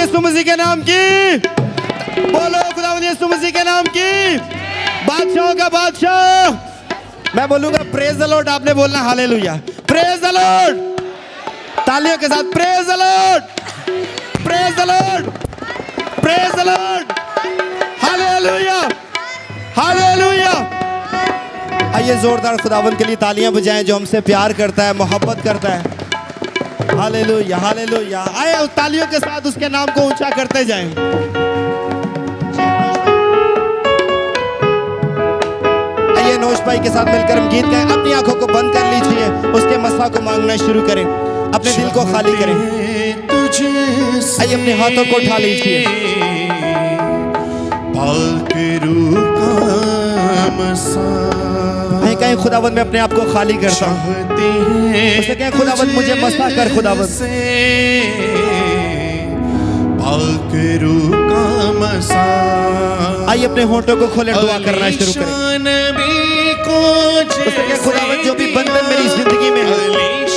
यीशु मसीह के नाम की। बोलो खुदावंद यीशु मसीह के नाम की। बादशाहों का बादशाह। मैं बोलूंगा प्रेज द लॉर्ड, आपने बोलना हालेलुया। प्रेज द लॉर्ड, तालियों के साथ praise the Lord, praise the Lord, praise the Lord, hallelujah, hallelujah. आइए जोरदार खुदावंद के लिए तालियां बजाएं जो हमसे प्यार करता है, मोहब्बत करता है। Hallelujah, hallelujah. आए उस तालियों के साथ उसके नाम को ऊंचा करते जाएं। आइए नौश भाई के साथ मिलकर हम गीत गाएं। अपनी आंखों को बंद कर लीजिए, उसके मसा को मांगना शुरू करें, अपने दिल को खाली करें। आइए अपने हाथों को उठा लीजिए। कहीं खुदावंद मैं अपने आप को खाली करता हूँ, उसे कहें खुदावंद मुझे मसा कर खुदावंद। आइए अपने होंठों को खोले, दुआ करना शुरू करें। उसे कहें खुदावंद जो भी बंधन मेरी जिंदगी में है,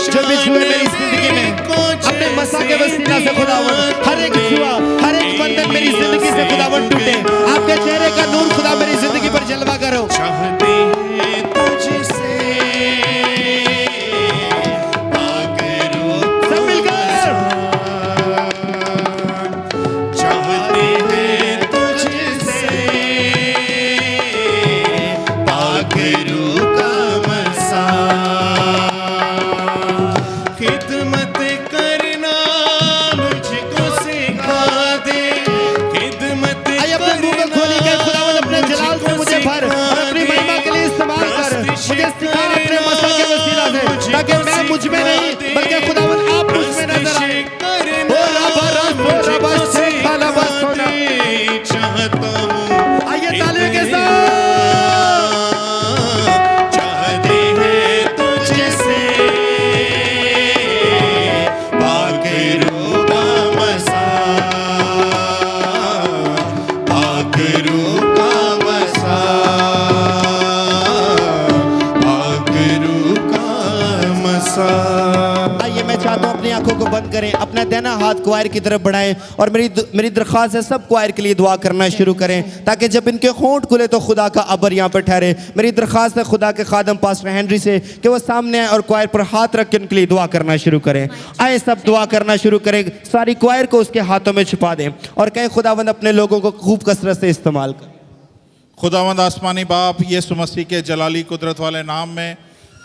जो भी जुए मेरी जिंदगी में, अपने मसा के वसीला से खुदावंद हर एक जुआ, हर एक बंधन मेरी जिंदगी से खुदावंद टूटे। आपके चेहरे का नूर खुदा मेरी जिंदगी पर जलवा करो। ताकि मैं मुझ में नहीं बल्कि खुदावंद आप मुझ में नजर आए। आइए तालियों के साथ। चाहते हैं तुझसे पाकरू का मसा, पाकरू का मसा, आइए मैं चाहता हूं अपनी आंखों को बंद करें, अपना दाहिना हाथ क्वायर की तरफ बढ़ाएं और मेरी दरख्वास्त है सब क्वायर के लिए दुआ करना शुरू करें ताकि जब इनके होंठ खुले तो खुदा का अबर यहाँ पर ठहरे। मेरी दरख्वास्त है खुदा के खादम पास्टर हेनरी से कि वो सामने आए और क्वायर पर हाथ रख के उनके लिए दुआ करना शुरू करें। आए सब दुआ करना शुरू करें, सारी क्वायर को उसके हाथों में छुपा दें और कहें खुदावंद अपने लोगों को खूब कसरत से इस्तेमाल कर। खुदावंद आसमानी बाप यीशु मसीह के जलाली कुदरत वाले नाम में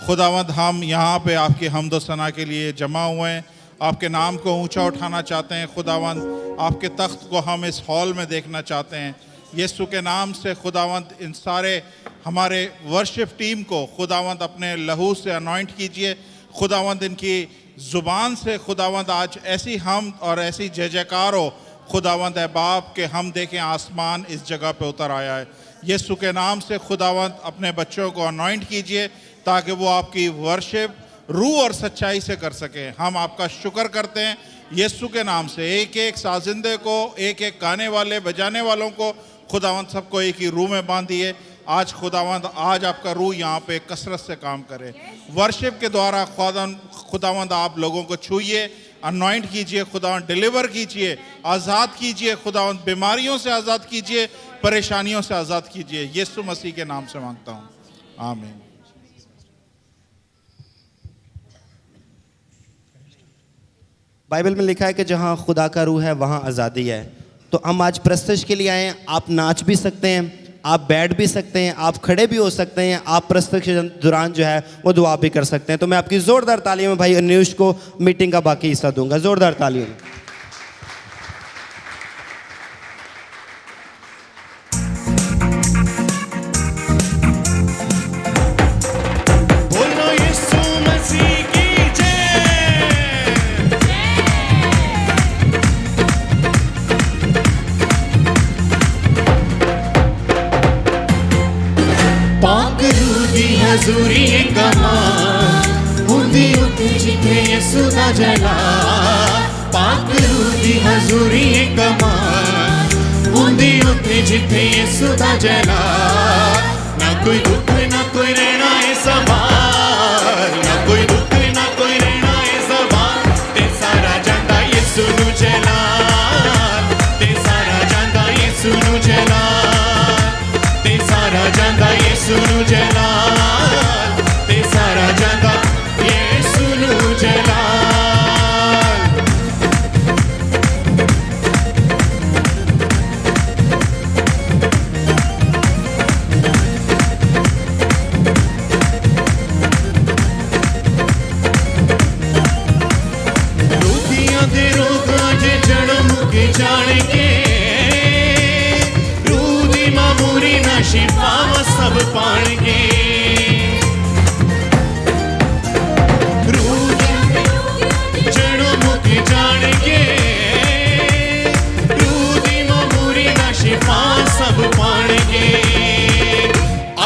खुदावंद हम यहाँ पे आपकी हम्द व सना के लिए जमा हुए हैं, आपके नाम को ऊंचा उठाना चाहते हैं। खुदावंद आपके तख्त को हम इस हॉल में देखना चाहते हैं। यीशु के नाम से खुदावंद इन सारे हमारे वर्शिप टीम को खुदावंद अपने लहू से अनॉइंट कीजिए। खुदावंद इनकी ज़ुबान से खुदावंद आज ऐसी हम और ऐसी जय जयकार हो खुदावंद है बाप के हम देखें आसमान इस जगह पे उतर आया है। यीशु के नाम से खुदावंद अपने बच्चों को अनॉइंट कीजिए ताकि वो आपकी वर्शिप रूह और सच्चाई से कर सकें। हम आपका शुक्र करते हैं यीशु के नाम से। एक एक साजिंदे को, एक एक गाने वाले बजाने वालों को खुदावंद सबको एक ही रूह में बांधिए। आज खुदावंद आज आपका रूह यहाँ पे कसरत से काम करे। वर्शिप के द्वारा खुदावंद आप लोगों को छूइए, अनॉइंट कीजिए, खुदावंद डिलीवर कीजिए, आज़ाद कीजिए, खुदावंद बीमारियों से आज़ाद कीजिए, परेशानियों से आज़ाद कीजिए। यीशु मसीह के नाम से मांगता हूँ, आमीन। बाइबल में लिखा है कि जहाँ खुदा का रूह है वहाँ आज़ादी है। तो हम आज प्रस्तुति के लिए आए हैं। आप नाच भी सकते हैं, आप बैठ भी सकते हैं, आप खड़े भी हो सकते हैं, आप प्रस्तुति के दौरान जो है वो दुआ भी कर सकते हैं। तो मैं आपकी ज़ोरदार तालियों में भाई अन्यूश को मीटिंग का बाकी हिस्सा दूंगा। ज़ोरदार तालियों में। हजूरी कमान हुंदी उते जिथे यसु दा जला, पाक रूह दी हजूरी कमान हुंदी उते जिथे यसु दा जला। ना कोई दुख ना कोई रहना है सवाल, ना कोई दुख ना कोई रहना है सवाल, ते सारा जांदा यसु नु जला। शिफावां सब पाणगे जड़ों मुक जाणगे रूह दी मामूरी ना शिफा सब पाणगे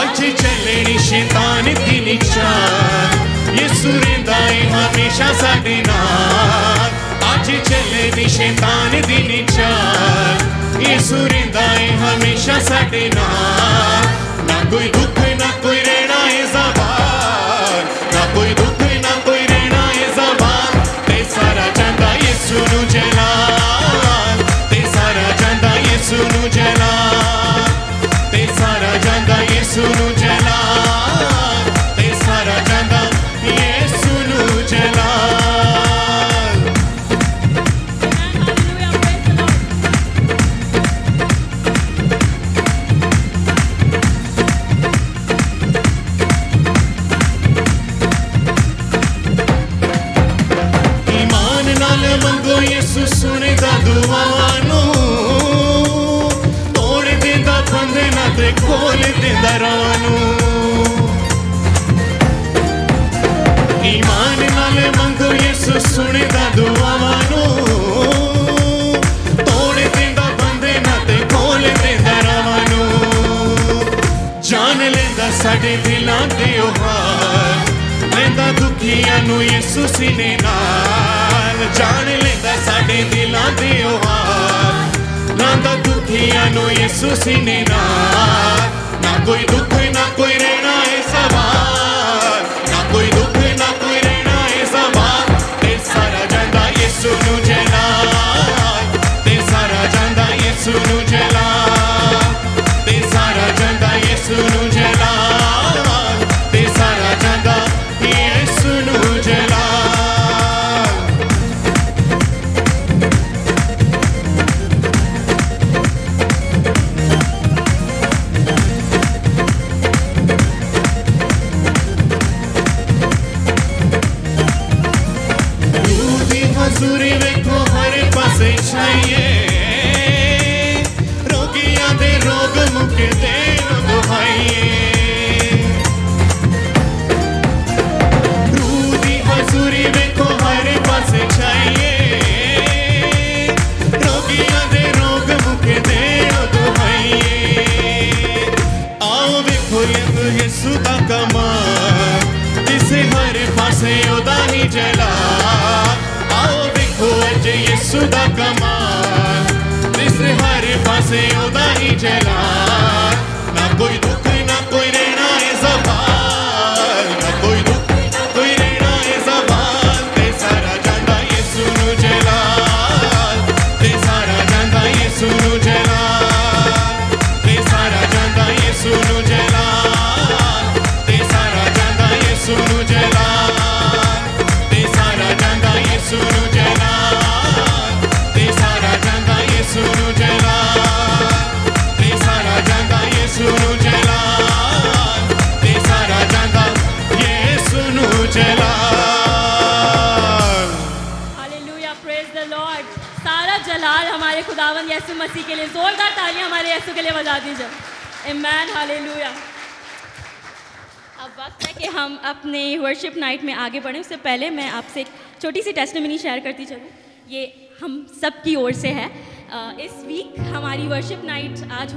अज चलनी शैतान दी निचान यीशु रहिंदा है हमेशा साडे नाल अज चलनी शैतान दी निचान यीशु रहिंदा है हमेशा साडे नाल ना कोई दुख ना कोई रहना है ज़बान ना कोई दुख ना कोई रहना है ज़बान ते सारा जांदा यीशु नू जलाल ते सारा जांदा यीशु नू जलाल ते सारा जांदा यीशु नू जलाल ते सारा जांदा यीशु नू जलाल यीशु सुनदा दुआवां नू तोड़ देंदा बंधना ते खोल देंदा राह नू ईमान नाल मंगो यीशु सुनदा दुआवां नू तोड़ देंदा बंधना ते खोल देंदा राह नू जान लेंदा साडे दिलां दे ओ हाल लेंदा दुखियां नू यीशु सीने नाल जान लेंदा साडे दिलां दे ओ हाल लांदा दुखियां नू यीशु सीने नाल ना कोई दुख ना कोई रहना है सवाल ना कोई दुख ना कोई रहना है सवाल ते सारा जांदा यीशु नू जलाल ते सारा जांदा यीशु नू जलाल ते सारा जांदा यीशु नू जलाल ते सारा जांदा यीशु नू जलाल हजूरी वेखो हर पासे छाइए रोगियां दे रोग मुके देन दुहाइए रूह दी हजूरी वेखो हर पासे छाइए रोगियां दे रोग मुके देन दुहाइए आओ वेखो यीशु दा कमाल जिसे हर पासे ओदा ही जलाल आओ देखो अज यीशु दा कमाल जिस हर पासे ओदा ही जलाल ना कोई दुख ना कोई रहना है ज़बान ना कोई दुख ना कोई रहना है ज़बान ते सारा जांदा यीशु नू जलाल ते सारा जांदा यीशु नू जलाल ते सारा जांदा यीशु नू जलाल ते सारा जांदा यीशु नू जलाल ते सारा जांदा यीशु नू जलाल ते सारा जांदा यीशु नू जलाल ते सारा जांदा यीशु नू जलाल ते सारा जांदा यीशु नू जलाल हालेलुया प्रेज द लॉर्ड सारा जलाल हमारे खुदावंद यीशु मसीह के लिए जोरदार तालियां हमारे यीशु के लिए बजा दीजिए आमीन हालेलुया। अब वक्त है कि हम अपने वर्शिप नाइट में आगे बढ़ें उससे पहले मैं आपसे एक छोटी सी टेस्टिमनी शेयर करती चलूँ ये हम सब की ओर से है। इस वीक हमारी वर्शिप नाइट आज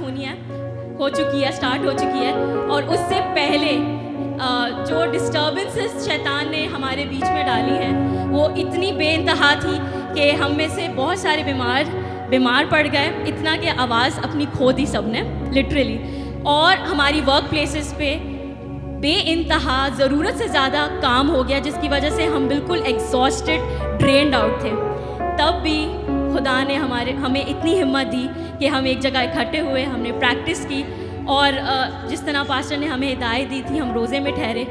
हो चुकी है स्टार्ट हो चुकी है और उससे पहले जो डिस्टर्बेंसेस शैतान ने हमारे बीच में डाली है वो इतनी बेइंतहा थी कि हम में से बहुत सारे बीमार पड़ गए इतना कि आवाज़ अपनी खो दी सबने लिटरली और हमारी वर्क प्लेसेस पे बेइंतहा ज़रूरत से ज़्यादा काम हो गया जिसकी वजह से हम बिल्कुल एग्जॉस्टेड ड्रेन्ड आउट थे। तब भी खुदा ने हमें इतनी हिम्मत दी कि हम एक जगह इकट्ठे हुए हमने प्रैक्टिस की और जिस तरह पास्टर ने हमें हिदायत दी थी हम रोज़े में ठहरे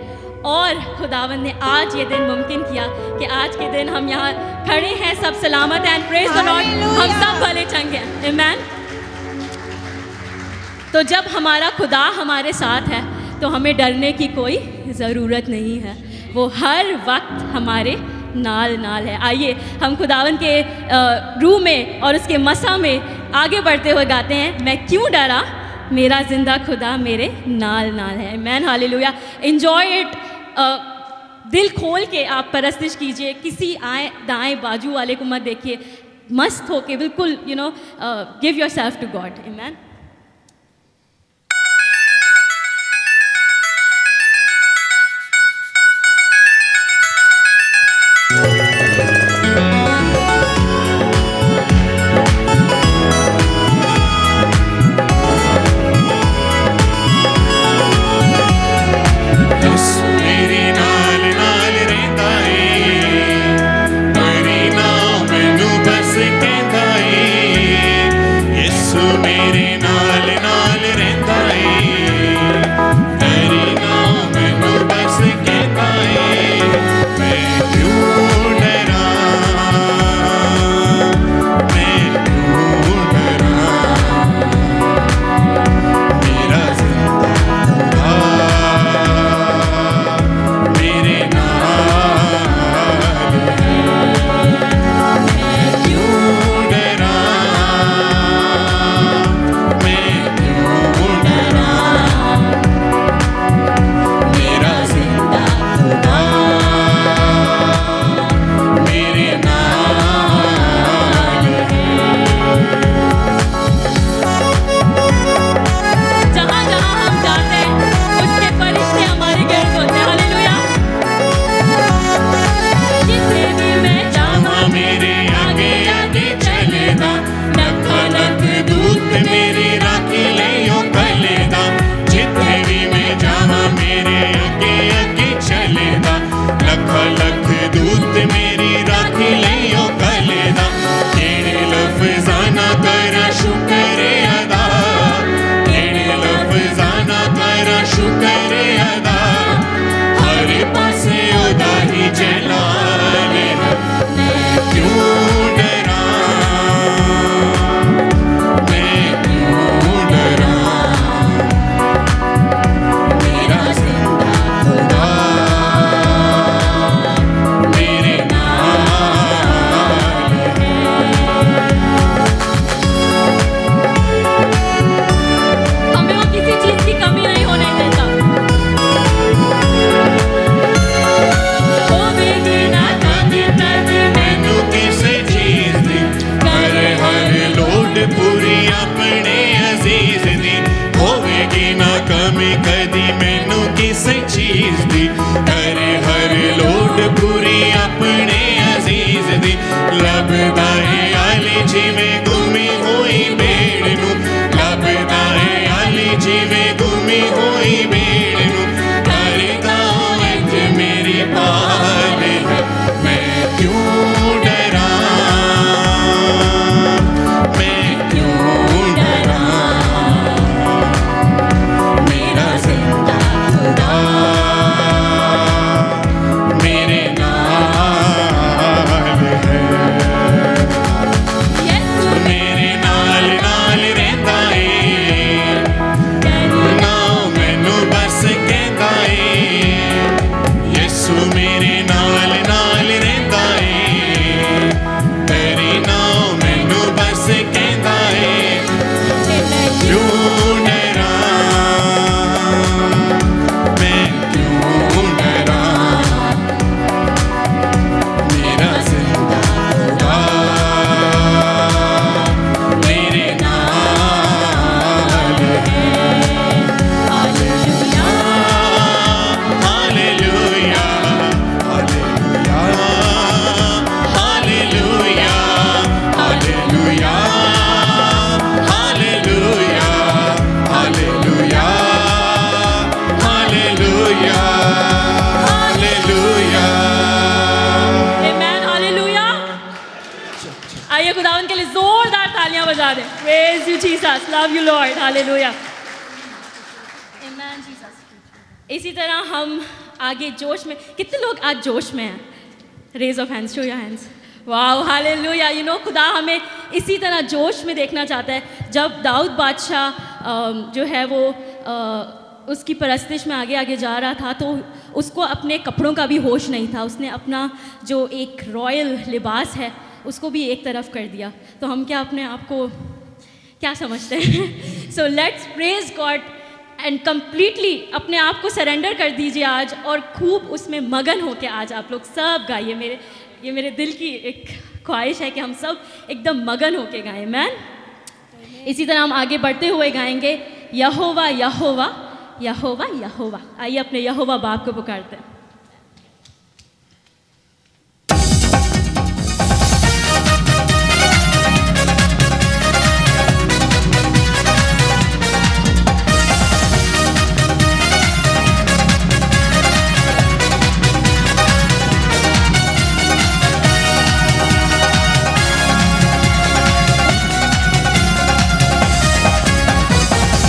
और खुदावंद ने आज ये दिन मुमकिन किया कि आज के दिन हम यहाँ खड़े हैं सब सलामत एंड प्रेज द लॉर्ड हम सब भले चंगे हैं आमीन। तो जब हमारा खुदा हमारे साथ है तो हमें डरने की कोई ज़रूरत नहीं है वो हर वक्त हमारे नाल है। आइए हम खुदावन के रूह में और उसके मसा में आगे बढ़ते हुए गाते हैं मैं क्यों डरा मेरा जिंदा खुदा मेरे नाल नाल है। Man hallelujah. Enjoy it. दिल खोल के आप परस्तिश कीजिए, किसी आए दाएं बाजू वाले को मत देखिए, मस्त होके बिल्कुल give yourself to God. आमीन। Praise you, Jesus. Love you, Lord. Hallelujah. Amen, Jesus. इसी तरह हम आगे जोश में, कितने लोग आज जोश में हैं? Raise of hands, show your hands. Wow, hallelujah. You know, खुदा हमें इसी तरह जोश में देखना चाहता है. जब दाऊद बादशाह जो है वो उसकी परस्तिश में आगे आगे जा रहा था, तो उसको अपने कपड़ों का भी होश नहीं था. उसने अपना जो एक रॉयल लिबास है उसको भी एक तरफ कर दिया. तो हम क्या अपने आप को क्या समझते हैं? So let's praise God and completely अपने आप को सरेंडर कर दीजिए आज, और खूब उसमें मगन होके आज आप लोग सब गाइए। ये मेरे दिल की एक ख्वाहिश है कि हम सब एकदम मगन होके गाएं। मैन इसी तरह हम आगे बढ़ते हुए गाएंगे यहोवा यहोवा यहोवा यहोवा। आइए अपने यहोवा बाप को पुकारते हैं।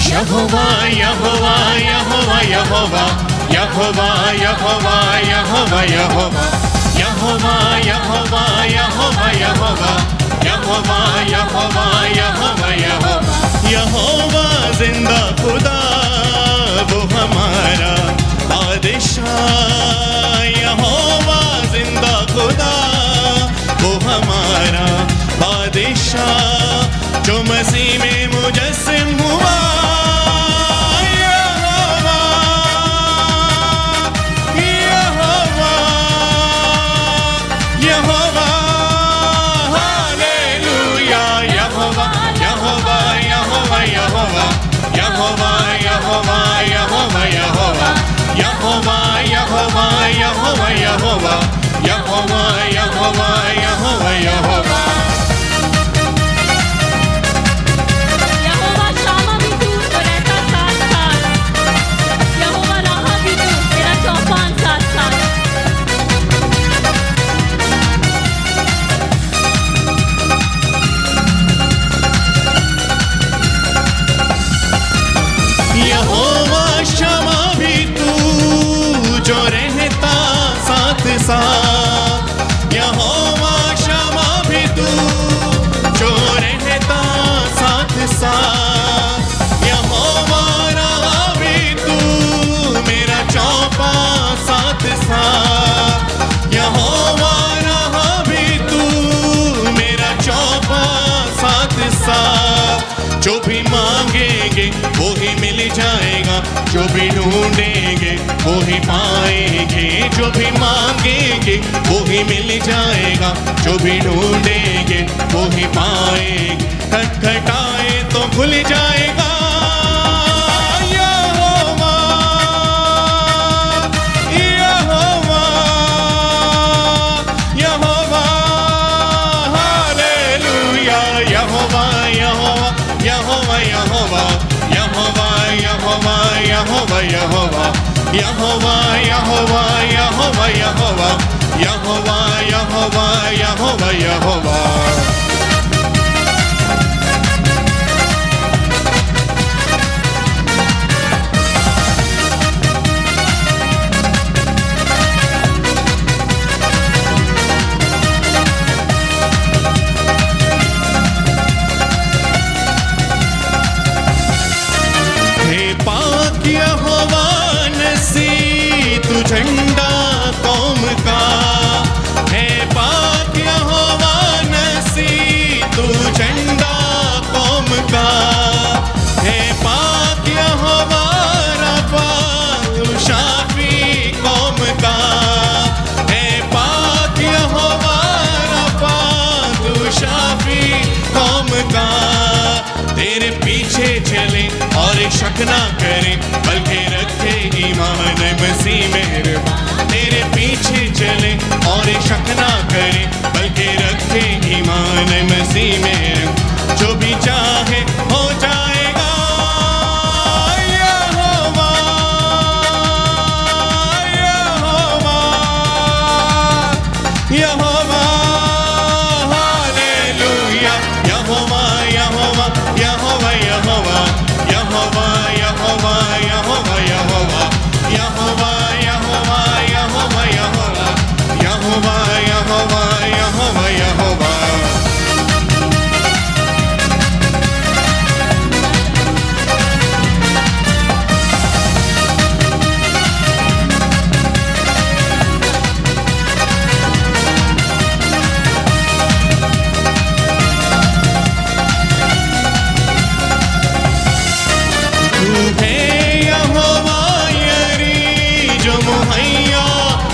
यहोवा यहोवा यहोवा यहोवा यहोवा यहोवा यहोवा यहोवा यहोवा यहोवा यहोवा यहोवा यहोवा यहोवा यहोवा यहोवा यहोवा जिंदा खुदा वो हमारा बादशाह। यहोवा जिंदा खुदा वो हमारा बादशाह, जो मसीह में मुजस्सिम हुआ। Yehovah, Yehovah, Yehovah, Yehovah, Yehovah, Yehovah, Yehovah, Yehovah. यहोवा शामा भी तू तो रहता साथ साथ, यहोवा राहा भी तू तेरा चौपान साथ साथ। यहोवा शामा भी तू जो रहता साथ साथ। यहोवा शामा भी तू जो रहता साथ साथ। यहोवा राहा भी तू मेरा चौपा साथ साथ। यहोवा राहा भी तू मेरा चौपा साथ साथ। जो भी मांगेंगे वो ही मिल जाएगा, जो भी ढूंढेंगे वो ही पाएंगे। जो भी मांगेंगे वो ही मिल जाएगा, जो भी ढूंढेंगे वो ही पाएंगे। खटखटाए तो खुल जाएगा। यहोवा यहोवा यहोवा हालेलुया। यहोवा यहोवा यहोवा यहोवा यहोवा यहोवा यहोवा यहोवा यहोवा यहोवा यहोवा यहोवा यहोवा यहोवा यहोवा यहोवा। यहोवा नसी तू झंडा कौम का है। पाक यहोवा नसी तू झंडा कौम का है। पाक यहोवा रफा तू शाफी कौम का है। पाक यहोवा रफा तू शाफी कौम का। तेरे पीछे चले और शक ना करें, बल्कि रखे ईमान मसीह मेहरबान। तेरे पीछे चले और शक ना करें, बल्कि रखे ईमान मसीह मेहरबान। जो भी चाहे हो जाएगा। यहोवा यहोवा यहोवा हालेलुया। यहोवा यहोवा यहोवा यहोवा यहोवा यहोवा यहोवा यहोवा यहोवा यहोवा यहोवा यहोवा यहोवा यहोवा यहोवा। है यहोवा यरी जो मुहैया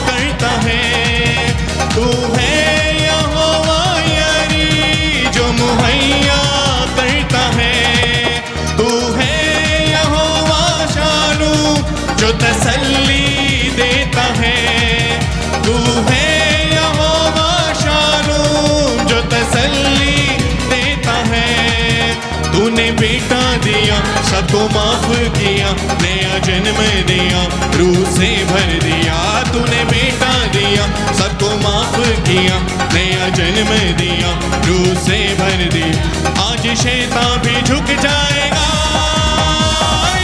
करता है, तू है यहोवा यरी जो मुहैया करता है, तू है यहोवा शालू जो तसल्ली देता है, तू है यहोवा शालू जो तसल्ली देता है। तूने बेटा दिया सबको माफ किया, नया जन्म दिया रूह से भर दिया, तूने बेटा दिया सबको माफ किया, नया जन्म दिया रूह से भर दिया। आज शैतान भी झुक जाएगा,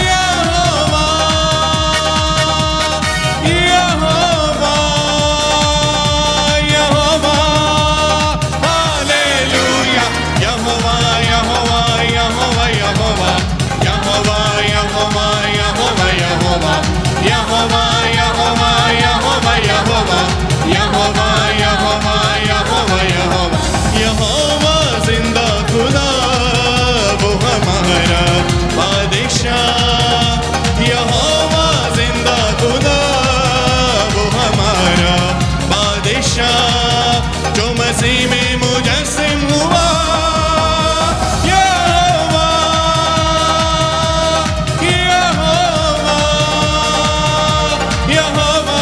यहोवा यहोवा यहोवा हालेलुया, यहोवा यहोवा यहोवा यहोवा यहोवा यहोवा यहोवा यहोवा यहोवा यहोवा यहोवा यहोवा यहोवा यहोवा यहोवा यहोवा यहोवा जिंदा खुदा वो हमारा बादशाह, यहोवा जिंदा खुदा वो हमारा बादशाह, जो मसीह में मुजस्सिम हुआ, यहोवा यहोवा यहोवा।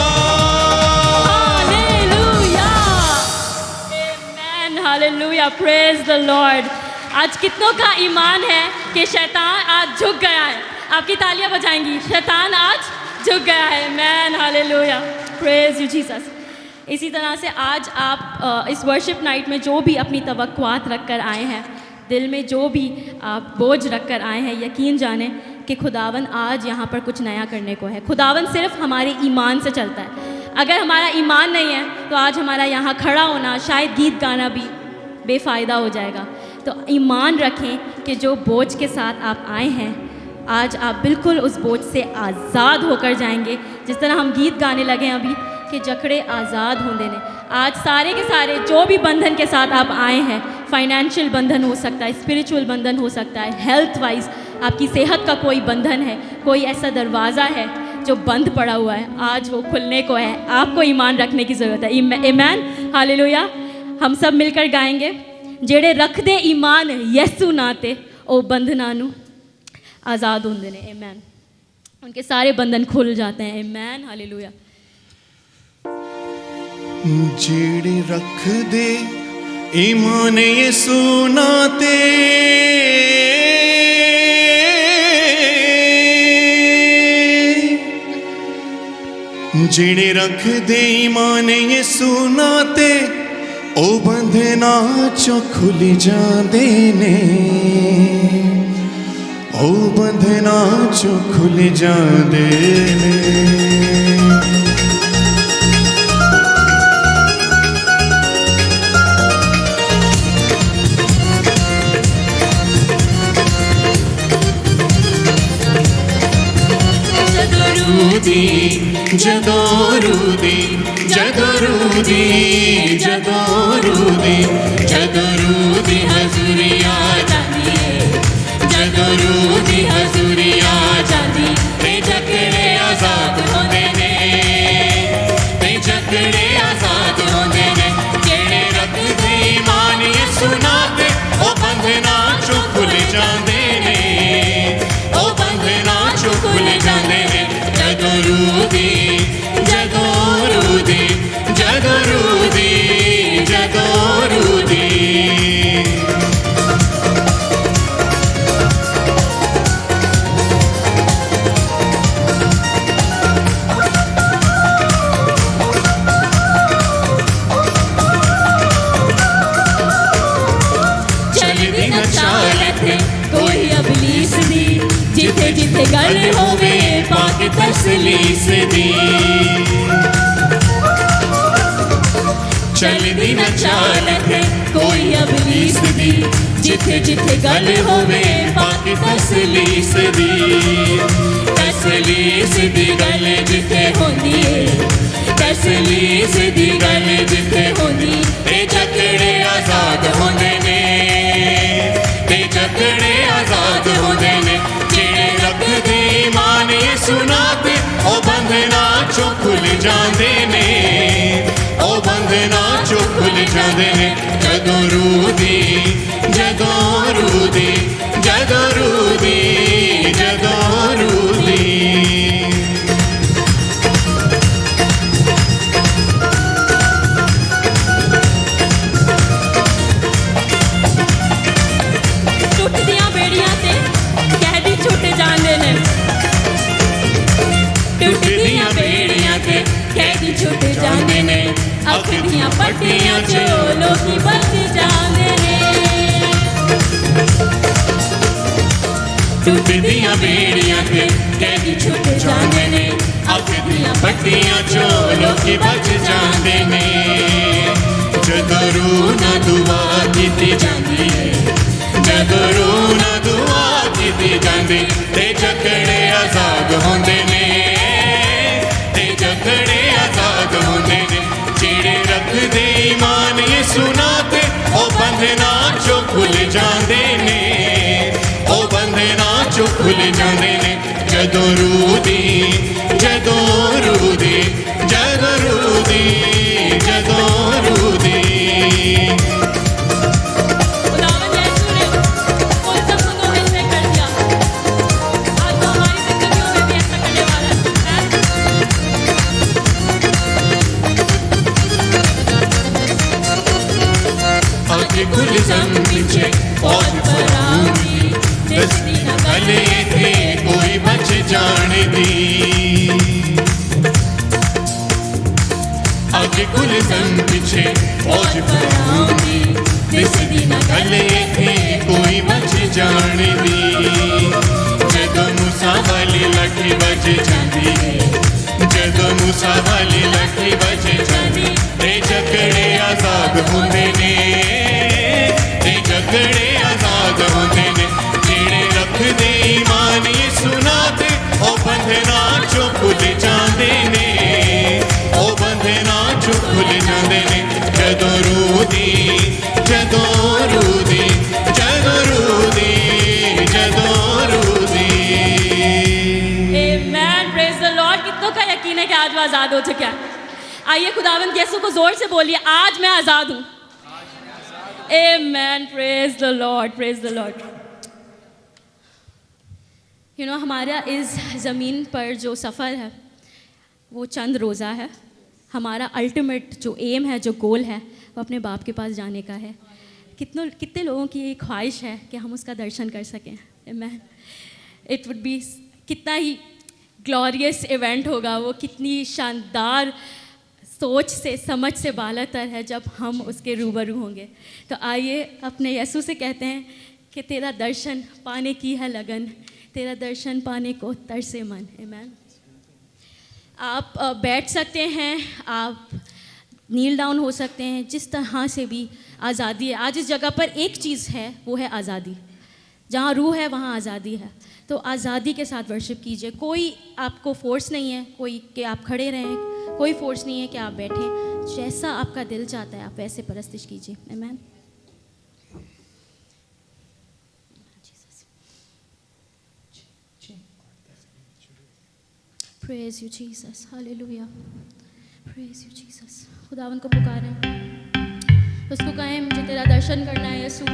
Hallelujah, amen, hallelujah, praise the lord. आज कितनों का ईमान है कि शैतान आज झुक गया है? आपकी तालियां बजाएंगी, शैतान आज झुक गया है। आमेन, हालेलुया, प्रेज यू जीसस। इसी तरह से आज आप इस वर्शिप नाइट में जो भी अपनी तवक्कुआत रख कर आए हैं, दिल में जो भी आप बोझ रख कर आए हैं, यकीन जाने कि खुदावन आज यहाँ पर कुछ नया करने को है। खुदावन सिर्फ हमारे ईमान से चलता है। अगर हमारा ईमान नहीं है तो आज हमारा यहाँ खड़ा होना, शायद गीत गाना भी बेफ़ायदा हो जाएगा। तो ईमान रखें कि जो बोझ के साथ आप आए हैं, आज आप बिल्कुल उस बोझ से आज़ाद होकर जाएंगे। जिस तरह हम गीत गाने लगे हैं अभी कि जकड़े आज़ाद होंदे ने, आज सारे के सारे जो भी बंधन के साथ आप आए हैं, फाइनेंशियल बंधन हो सकता है, स्पिरिचुअल बंधन हो सकता है, हेल्थ वाइज आपकी सेहत का कोई बंधन है, कोई ऐसा दरवाज़ा है जो बंद पड़ा हुआ है, आज वो खुलने को है। आपको ईमान रखने की ज़रूरत है। आमेन, हालेलुया। हम सब मिलकर गाएंगे, जेड़े रख दे ईमान यसू नाते ओ बंधना नू आज़ाद होंदे ने। आमेन, उनके सारे बंधन खुल जाते हैं। आमेन, हालेलुया। जेड़े रख दे ईमान यसू नाते जेड़े रख दे ईमान यसू नाते ओ बंधना चो खुल जांदे ने, ओ बंधना चो खुल जांदे ने। जदों रूदी जदों रूदी जदों रूदी जदों रूदी हजूरी आ जाती है, जदों रूदी हजूरी आ जाती, ते जकड़े आजाद होंदे ने, ते जकड़े आजाद होंदे ने। जेड़े रखदे ईमान यसू नाते ओ बंधना चो खुल जांदे ने, ओ बंधना चो खुल जांदे ने। जदों रूदी जदों रूदी जदों रूदी जदों रूदी। चलदी न चालत कोई अबलीस दी, जिथे जिथे गल होवे पाक तसलीस दी। चलदी न चालत कोई अबलीस दी, जिथे जिथे गल होवे पाक तसलीस दी। तसलीस दी गल जिथे होंदी है, तसलीस दी गल जिथे होंदी, ते जकड़े आजाद होंदे ने, ते जकड़े आजाद होंदे ने। जेड़े रखदे जाते ने ओ बंधना चो खुल जाते ने जदों रूह दी जदों रूह दी जदों रूह दी जदों रूह दी टुटदियां बेड़ियां ते कैदी छुट जांदे ने टुटदियां बेड़ियां ते कैदी छुट जांदे ने अख दियां पट्टियां चो लोकी बच जांदे ने टुटदियां बेड़ियां ते कैदी छुट जांदे ने अख दियां पट्टियां चो लोकी बच जांदे ने जदों रूह नाल दुआ कीती जांदी है जदों रूह नाल दुआ कीती जांदी ते जकड़े आजाद होंदे ने ते जकड़े आजाद होंदे ने जेड़े रखदे ईमान यीशु नाल ते ओ बंधना चो खुल जांदे ने ओ बंधना चो खुल जांदे ने जदों रूह दी जदों रूह दी जदों रूह दी जदों रूह दी खुदावन यीशु ने उन सब को तो ऐसे कर दिया आज तो हमारी जिंदगियों में भी ऐसा करने वाला है आंखें खुल पीछे फौज पर आऊंगी दस्ती न गले थे कोई बच जाने दी आंखें खुल पीछे फौज पर आऊंगी दस्ती न गले थे कोई बच जाने दी जदों मूसा वाली लठी बच जाती है जदों मूसा वाली लठी बच जाती ते जकड़े आजाद होंदे ने ते जकड़े आजाद होंदे ने जेड़े रखदे ईमान यीशु नाल ते ओ बंधना चो खुल जांदे ने ओ बंधना चो खुल जांदे ने जदों रूह दी जदों रूह दी जदों रूह दी जदों रूह दी आमेन प्रेज द लॉर्ड कितनों का यकीन है कि आज वो आजाद हो चुका है आइए खुदावंद यीशु को जोर से बोलिए आज मैं आजाद हूँ आमेन praise the Lord you know हमारा इस ज़मीन पर जो सफ़र है वो चंद रोज़ा है हमारा अल्टीमेट जो एम है जो गोल है वो अपने बाप के पास जाने का है कितने लोगों की ये ख्वाहिश है कि हम उसका दर्शन कर सकें आमेन इट वुड बी कितना ही ग्लोरियस इवेंट होगा वो कितनी शानदार सोच से समझ से बालातर है जब हम उसके रूबरू होंगे तो आइए अपने यीशु से कहते हैं कि तेरा दर्शन पाने की है लगन तेरा दर्शन पाने को तरसे मन आमेन आप बैठ सकते हैं आप नील डाउन हो सकते हैं जिस तरह से भी आज़ादी है आज इस जगह पर एक चीज़ है वो है आज़ादी जहाँ रूह है वहाँ आज़ादी है तो आज़ादी के साथ वर्शिप कीजिए कोई आपको फोर्स नहीं है कोई कि आप खड़े रहें कोई फोर्स नहीं है कि आप बैठें जैसा आपका दिल चाहता है आप वैसे परस्तिश कीजिए आमेन Praise you Jesus Hallelujah Praise you Jesus खुदावन को पुकारें उसको कहें मुझे तेरा दर्शन करना है यीशु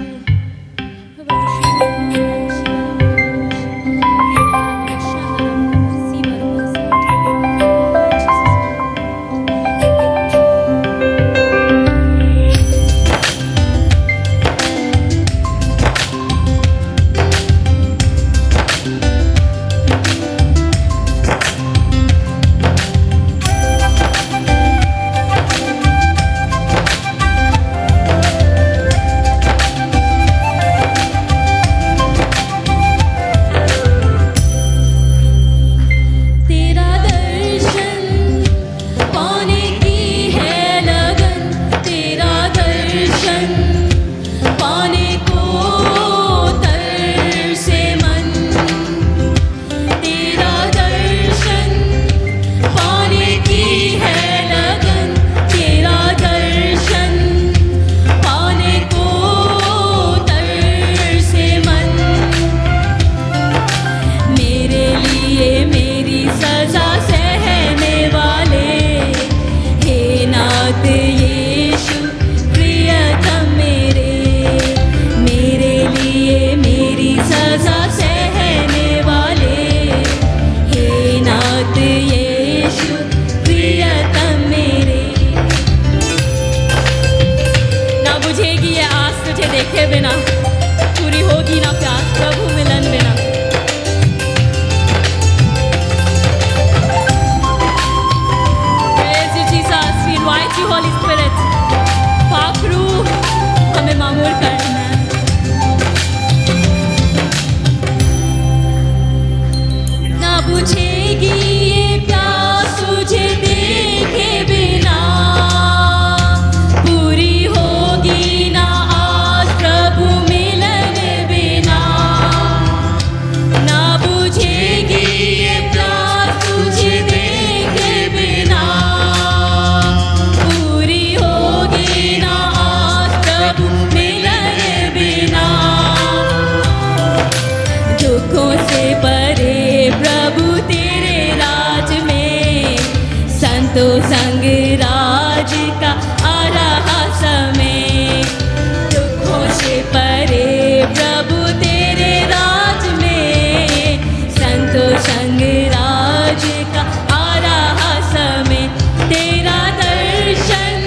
संतो संग राज का आ रहा समय, दुखों से परे प्रभु तेरे राज में, संतो संग राज का आ रहा समय, तेरा दर्शन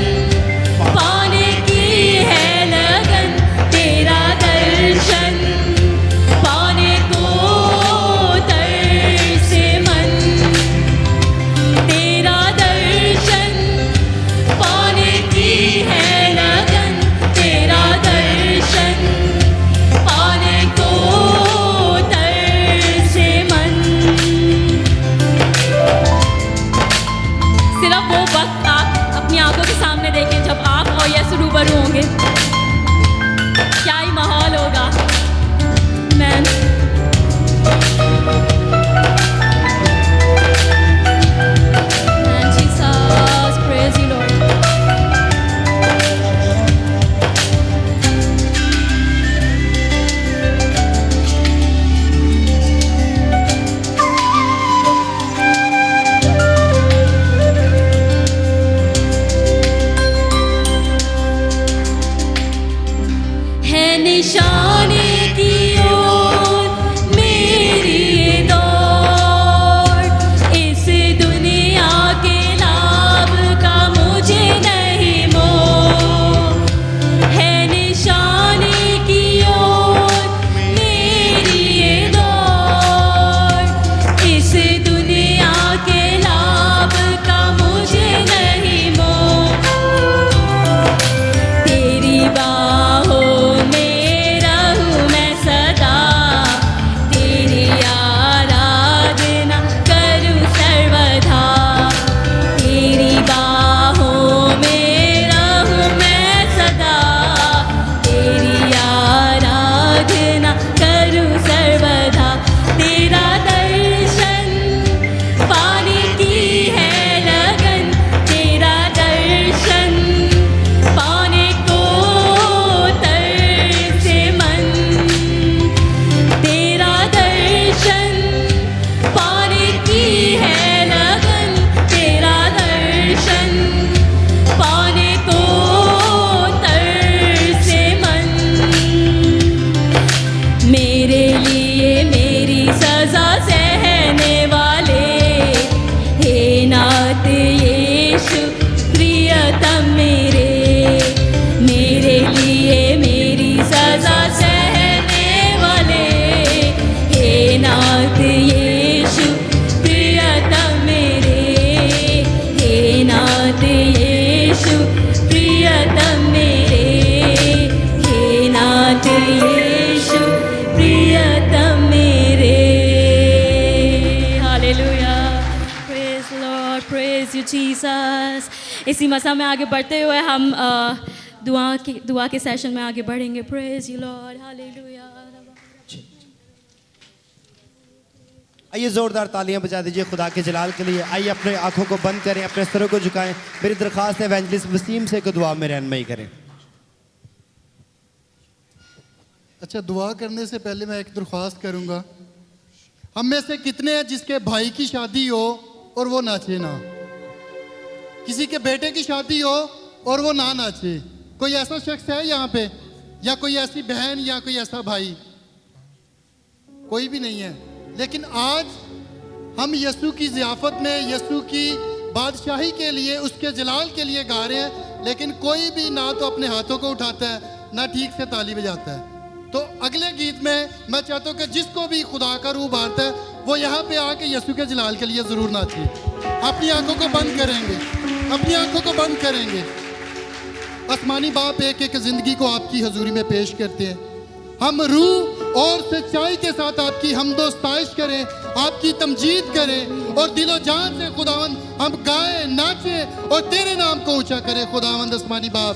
पाने की है लगन, तेरा दर्शन पाने को तरसे मन, तेरा दर्शन पाने की है लगन, तेरा दर्शन पाने को तरसे मन। सिर्फ वो वक्त आप अपनी आंखों के सामने देखें जब आप और यीशु रूबरू होंगे, क्या ही माहौल होगा। Man Jesus, praise you Lord. है निशाने की ओर मेरी ये दौड़, इस दुनिया के लाभ का मुझे नहीं मोह, है निशाने की ओर मेरी ये दौड़, इस दुनिया के लाभ का मुझे नहीं मोह, तेरी बाहों में रहूं मैं सदा, तेरी आराधना करूं सर्वदा, तेरी बाहों में रहूं मैं सदा, तेरी आराधना करूं सर्वदा, तेरा दर्शन पाने की है लगन, तेरा दर्शन पाने को तरसे मन, तेरा दर्शन पाने की है लगन, तेरा दर्शन पाने को तरसे मन, मेरे लिए मेरी सजा सहने वाले, हे नाथ यीशु प्रियतम मेरे लिए मेरी सजा सहने वाले, हे नाथ यीशु प्रियतम मेरे, हे नाथ यीशु प्रियतम मेरे, हे नाथ यीशु प्रियतम मेरे। Hallelujah, praise Lord, praise you Jesus. इसी मसा में आगे बढ़ते हुए हम दुआ के सेशन में आगे बढ़ेंगे। Praise you Lord, hallelujah. आइए जोरदार तालियां बजा दीजिए खुदा के जलाल के लिए। आइए अपने आंखों को बंद करें, अपने सरों को झुकाएं। मेरी दरख्वास्त है इवेंजलिस्ट वसीम से को दुआ में रहनुमाई करें। अच्छा, दुआ करने से पहले मैं एक दरख्वास्त करूंगा। हम में से कितने हैं जिसके भाई की शादी हो और वो नाचे ना, किसी के बेटे की शादी हो और वो ना नाचे? कोई ऐसा शख्स है यहाँ पे, या कोई ऐसी बहन या कोई ऐसा भाई? कोई भी नहीं है। लेकिन आज हम यीशु की ज़ियाफ़त में, यीशु की बादशाही के लिए, उसके जलाल के लिए गा रहे हैं, लेकिन कोई भी ना तो अपने हाथों को उठाता है ना ठीक से ताली बजाता है। तो अगले गीत में मैं चाहता हूँ कि जिसको भी खुदा का रूह उभारता है वो यहाँ पे आके यीशु के जलाल के लिए ज़रूर नाचे। अपनी आंखों को बंद करेंगे, अपनी आंखों को बंद करेंगे। आसमानी बाप एक एक ज़िंदगी को आपकी हजूरी में पेश करते हैं। हम रूह और सच्चाई के साथ आपकी हमदो सताइश करें, आपकी तमजीद करें और दिलो जान से खुदावंद हम गाएं, नाचें और तेरे नाम को ऊंचा करें। खुदावंद आसमानी बाप,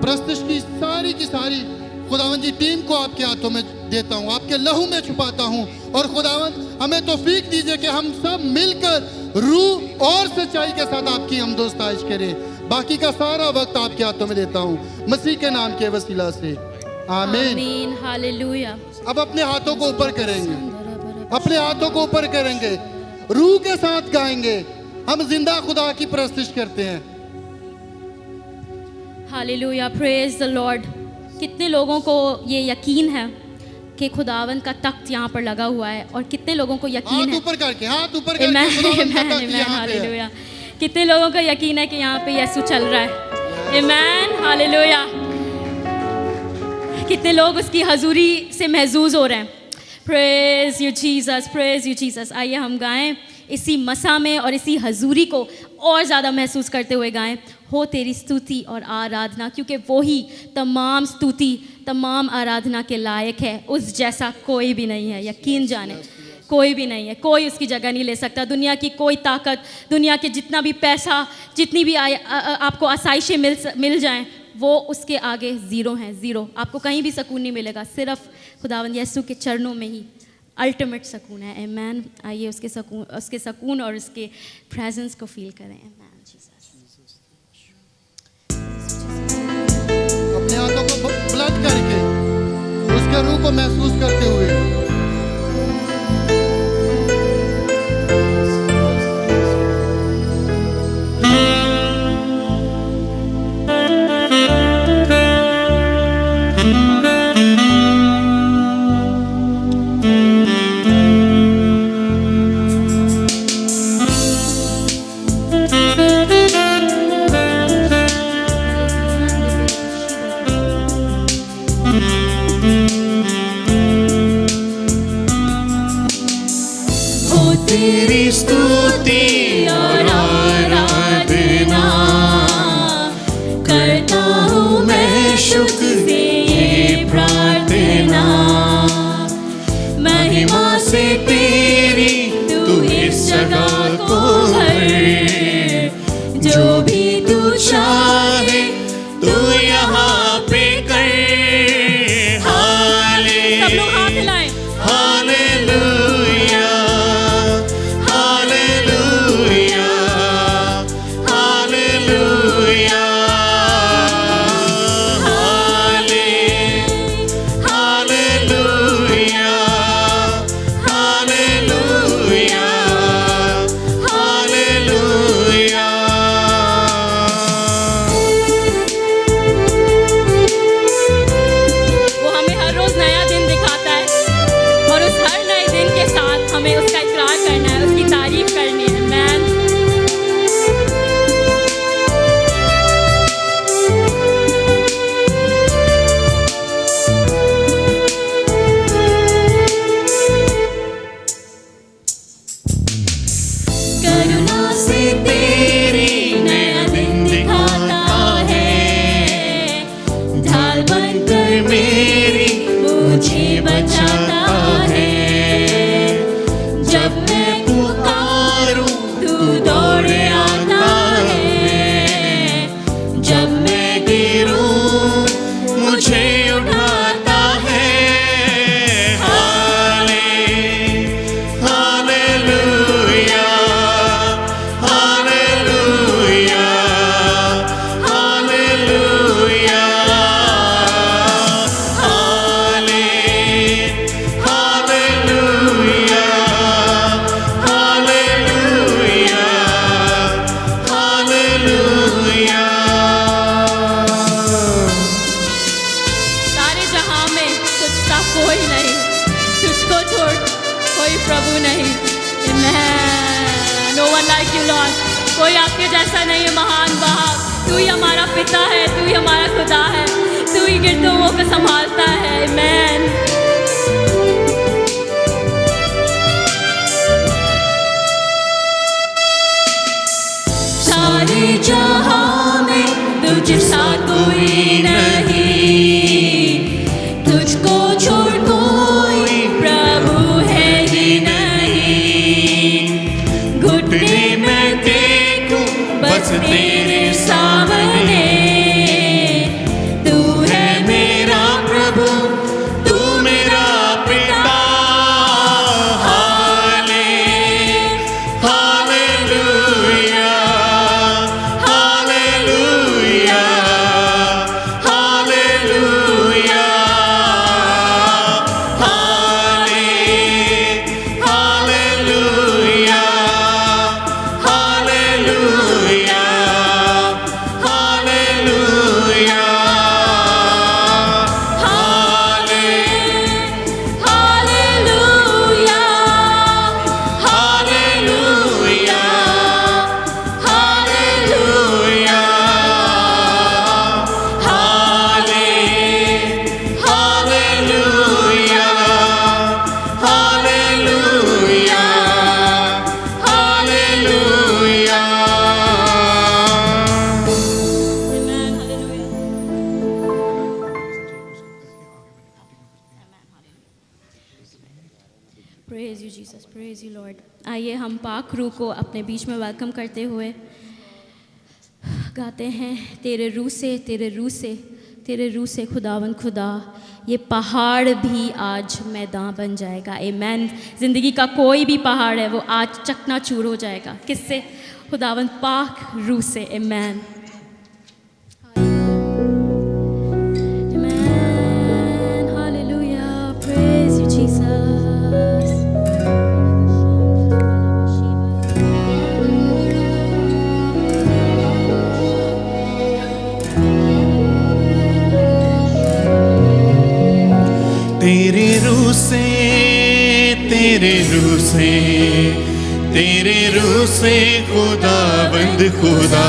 प्रस्तुत की सारी खुदावंद जी टीम को आपके हाथों में देता हूँ, आपके लहू में छुपाता हूँ। और खुदावंद हमें तौफीक दीजिए कि हम सब मिलकर रूह और सच्चाई के साथ आपकी हमदो सताइश करें। बाकी का सारा वक्त आपके हाथों में देता हूँ, मसीह के नाम के वसीला से, आमीन। हालेलुया। अब अपने हाथों को ऊपर करेंगे, अपने हाथों को ऊपर करेंगे, रूह के साथ गाएंगे। हम जिंदा खुदा की परस्तिश करते हैं। Hallelujah, praise the Lord. कितने लोगों को ये यकीन है कि खुदावन का तख्त यहाँ पर लगा हुआ है, और कितने लोगों को यकीन हाथ है, ऊपर करके, हाथ ऊपर Amen, करके खुदावंद का Amen, तख्त Amen, यहाँ पे है। हालेलुया। कितने लोगों को यकीन है कि यहाँ पे यीशु चल रहा है। आमेन, हालेलुया। कितने लोग उसकी हजूरी से महजूज हो रहे हैं। Praise you Jesus, praise you Jesus. आइए हम गाएं इसी मसा में और इसी हजूरी को और ज़्यादा महसूस करते हुए गाएं, हो तेरी स्तुति और आराधना, क्योंकि वही तमाम स्तुति तमाम आराधना के लायक है। उस जैसा कोई भी नहीं है, यकीन जाने कोई भी नहीं है, कोई उसकी जगह नहीं ले सकता। दुनिया की कोई ताकत, दुनिया के जितना भी पैसा, जितनी भी आपको आसाइशें मिल जाएं, वो उसके आगे ज़ीरो हैं, ज़ीरो। आपको कहीं भी सुकून नहीं मिलेगा, सिर्फ खुदावंद यीशु के चरणों में ही अल्टीमेट सुकून है। आमेन। आइए उसके सुकून और उसके प्रेजेंस को फील करें। आमेन जीसस। अपने हाथों को बुलंद करके उसके रूह को महसूस करते हुए तेरी स्तुति और आराधना करता हूँ मैं, शुक्र से ये प्रार्थना। महिमा से तेरी तू इस जगह को भर, जो भी तू चाहे तू यहाँ पे कर। सब लोग हाथ हिलाएं। हमें उसका इकरार करना है, उसकी तारीफ करनी है। मैन करुणा से तेरी नया दिन दिखाता है, ढाल बनकर मेरी मुझे बचाता है। जब मैं पुकारूं तू दौड़े आता है, जब मैं गिरूं मुझे उठाता है। हालेलुया, हालेलुया, हालेलुया, सारे जहां में तुझसा कोई नहीं, तुझको छोड़ कोई प्रभु नहीं। No one like you Lord. कोई आपके जैसा नहीं है महान बाप। तू ही हमारा पिता है, तू ही हमारा खुदा है, तू ही गिरदुओं को संभालता है। आमेन। सारे जहां में तुझसा कोई नहीं, तुझको छोड़ कोई प्रभु है ही नहीं। घुटने में टेकूं बस तेरे सामने, तू है मेरा प्रभु, तू मेरा पिता। Hallelujah, hallelujah, praise you Lord. आइए हम पाक रूह को अपने बीच में वेलकम करते हुए गाते हैं, तेरे रूह से, तेरे रूह से, तेरे रूह से खुदावन खुदा, ये पहाड़ भी आज मैदान बन जाएगा। आमीन। ज़िंदगी का कोई भी पहाड़ है वो आज चकनाचूर हो जाएगा। किससे? खुदावन पाक रूह से। आमीन। तेरे रूह से, तेरे रूह से, तेरे रूह से खुदावंद खुदा,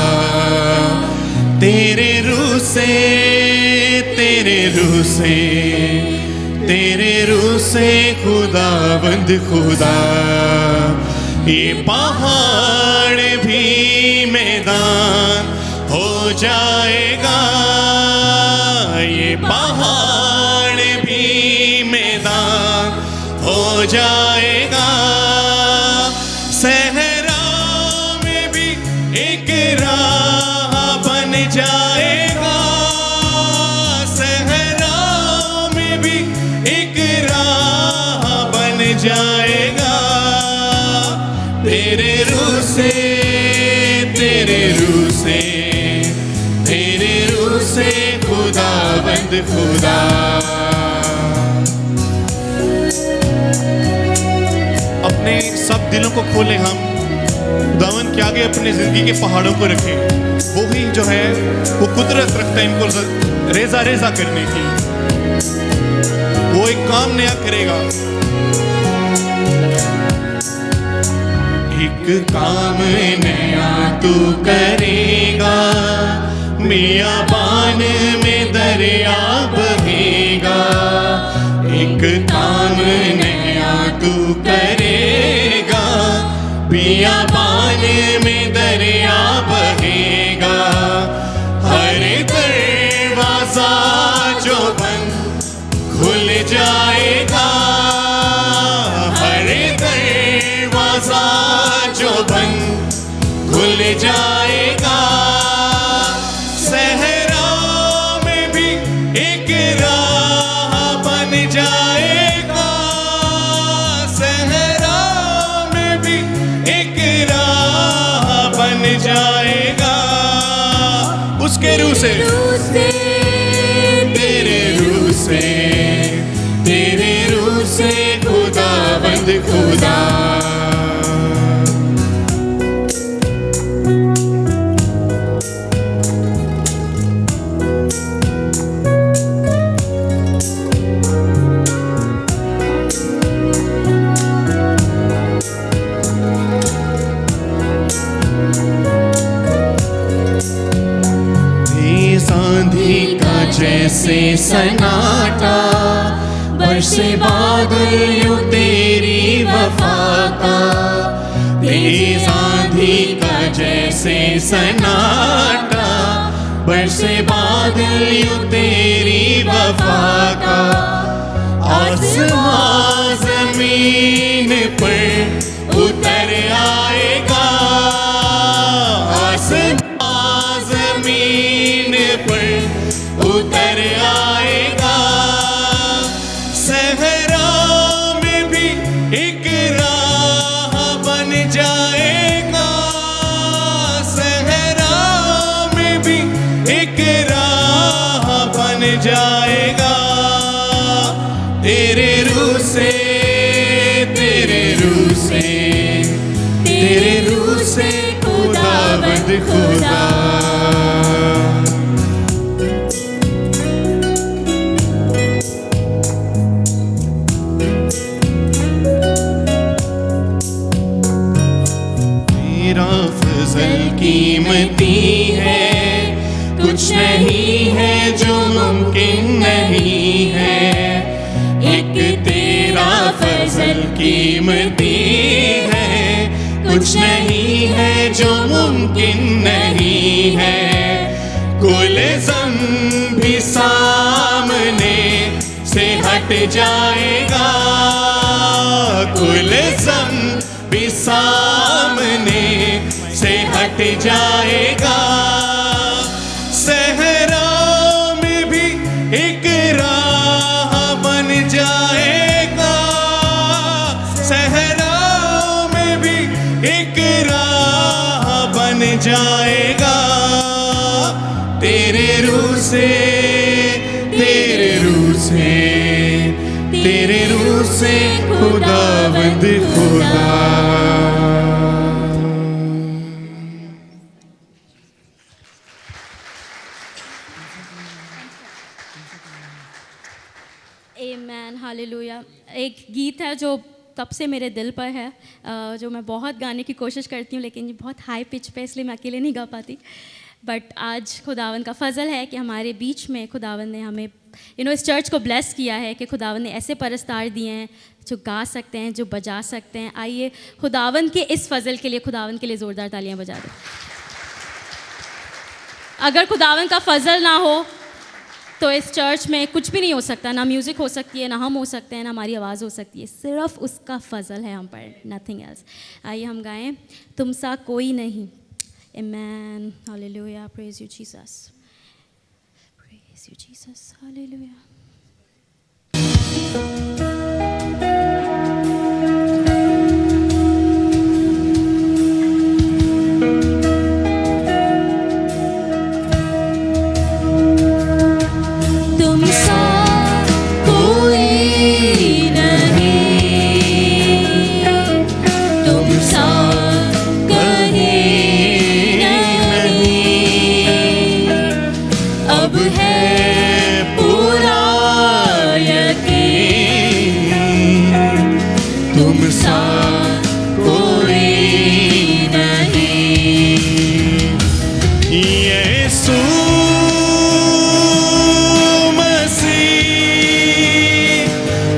तेरे रूह से, तेरे रूह से, तेरे रूह से खुदावंद खुदा, ये पहाड़ भी मैदान हो जाएगा, ये पहाड़ भी मैदान हो जाएगा, सहरा में भी एक राह बन जाएगा, सहरा में भी एक राह बन जाएगा, तेरे रूह से, तेरे रूह से, तेरे रूह से खुदावंद खुदा। अपने सब दिलों को खोले, हम खुदावंद के आगे अपनी जिंदगी के पहाड़ों को रखें। वो ही जो है वो कुदरत रखता है इनको रेजा रेजा करने की। वो एक काम नया करेगा, एक काम नया तू करेगा, बियाबान में दरिया बहेगा, एक काम नया तू करेगा, बियाबान में दरिया बहेगा, हर दरवाजा जो बंद खुल जाएगा, हर दरवाजा जो बंद खुल जाएगा, सहरा में भी एक राह बन जाएगा, सहरा में भी एक राह बन जाएगा, उसके रूह से, तेरे रूह से, तेरे रूह से खुदावंद खुदा। जैसे सन्नाटा बरसे बादल यूं तेरी वफा का, तेज आंधी का जैसे सन्नाटा बरसे बादल यूं तेरी वफा का, आसमां जमीन पर उतर आएगा, आसमां जमीन पर उतर आएगा, सहरा में भी एक राह बन जाएगा, सहरा में भी एक राह बन जाएगा, तेरे रूह से, तेरे रूह से, तेरे रूह से खुदावंद खुदा। कीमती है, कुछ नहीं है जो मुमकिन नहीं है, एक तेरा फजल कीमती है, कुछ नहीं है जो मुमकिन नहीं है, कुल ज़म भी सामने से हट जाएगा, उलझन भी सामने से हट जाएगा। सहरा में भी एक राह बन जाएगा। सहरा में भी एक राह बन जाएगा। तेरे रूह से, तेरे रूह से, तेरे रूह से खुदावंद खुदा। आमेन, हालेलुया। एक गीत है जो तब से मेरे दिल पर है, जो मैं बहुत गाने की कोशिश करती हूँ, लेकिन ये बहुत हाई पिच पे, इसलिए मैं अकेले नहीं गा पाती। बट आज खुदावन का फजल है कि हमारे बीच में खुदावन ने हमें इस चर्च को ब्लेस किया है कि खुदावन ने ऐसे परस्तार दिए हैं जो गा सकते हैं, जो बजा सकते हैं। आइए खुदावन के इस फजल के लिए खुदावन के लिए ज़ोरदार तालियां बजा दें। अगर खुदावन का फजल ना हो तो इस चर्च में कुछ भी नहीं हो सकता। ना म्यूज़िक हो सकती है, ना हम हो सकते हैं, ना हमारी आवाज़ हो सकती है। सिर्फ उसका फजल है हम पर, नथिंग एल्स। आइए हम गाएं तुम सा कोई नहीं। Amen. Hallelujah. Praise you, Jesus. Praise you, Jesus. Hallelujah. तुम सा कोई नहीं, तुम सा अब है पूरा यकीन, तुम सा कोई नहीं। यीशु मसीह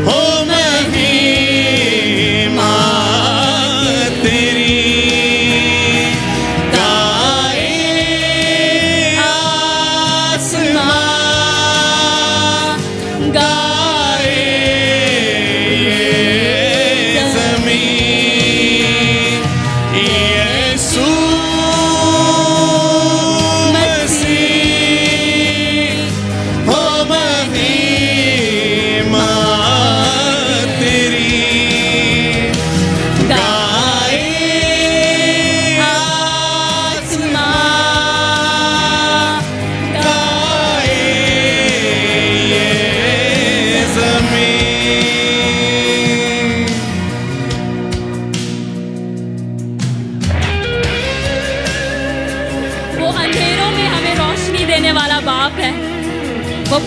हो महिमा तेरी, गाए गाए ये ज़मीन। यीशु मसीह हो महिमा तेरी, गाए आसमां, गाए वो अंधेरों में हमें रोशनी देने वाला बाप है। वो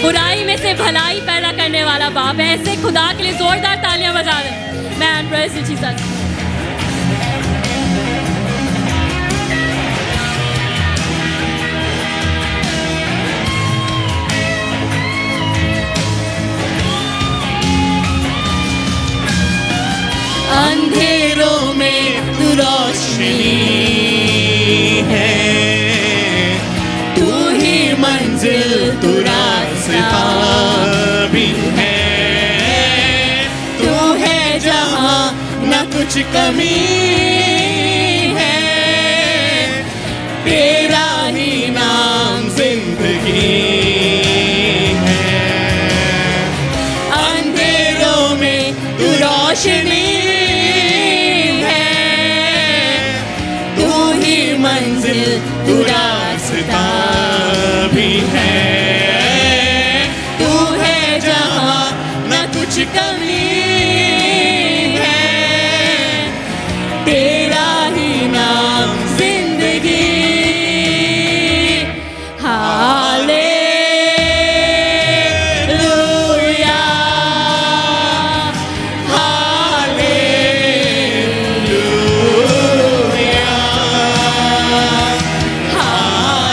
बुराई में से भलाई पैदा करने वाला बाप है। ऐसे खुदा के लिए जोरदार तालियां बजा दें। Man praise you Jesus. अंधेरों में तू रोशनी है, तू ही मंजिल, तू रास्ता भी है। तू है जहाँ न कुछ कमी है, तेरा ही नाम जिंदगी है। अंधेरों में तू रोशनी मंजिल, तू रास्ता भी है। तू है जहाँ न कुछ कमी है, तेरा ही नाम जिंदगी। Hallelujah, hallelujah, hallelujah.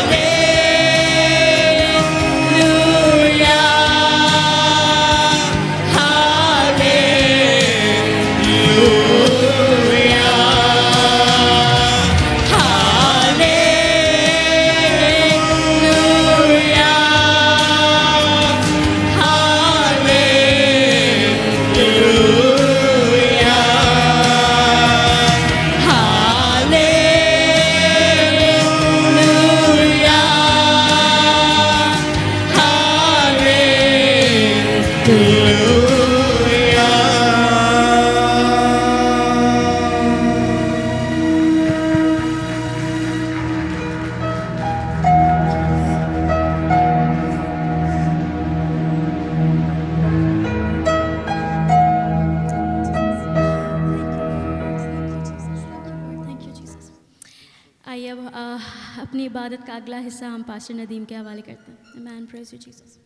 अपनी इबादत का अगला हिस्सा हम पास्टर नदीम के हवाले करते हैं। आमीन, प्रेज यू जीसस।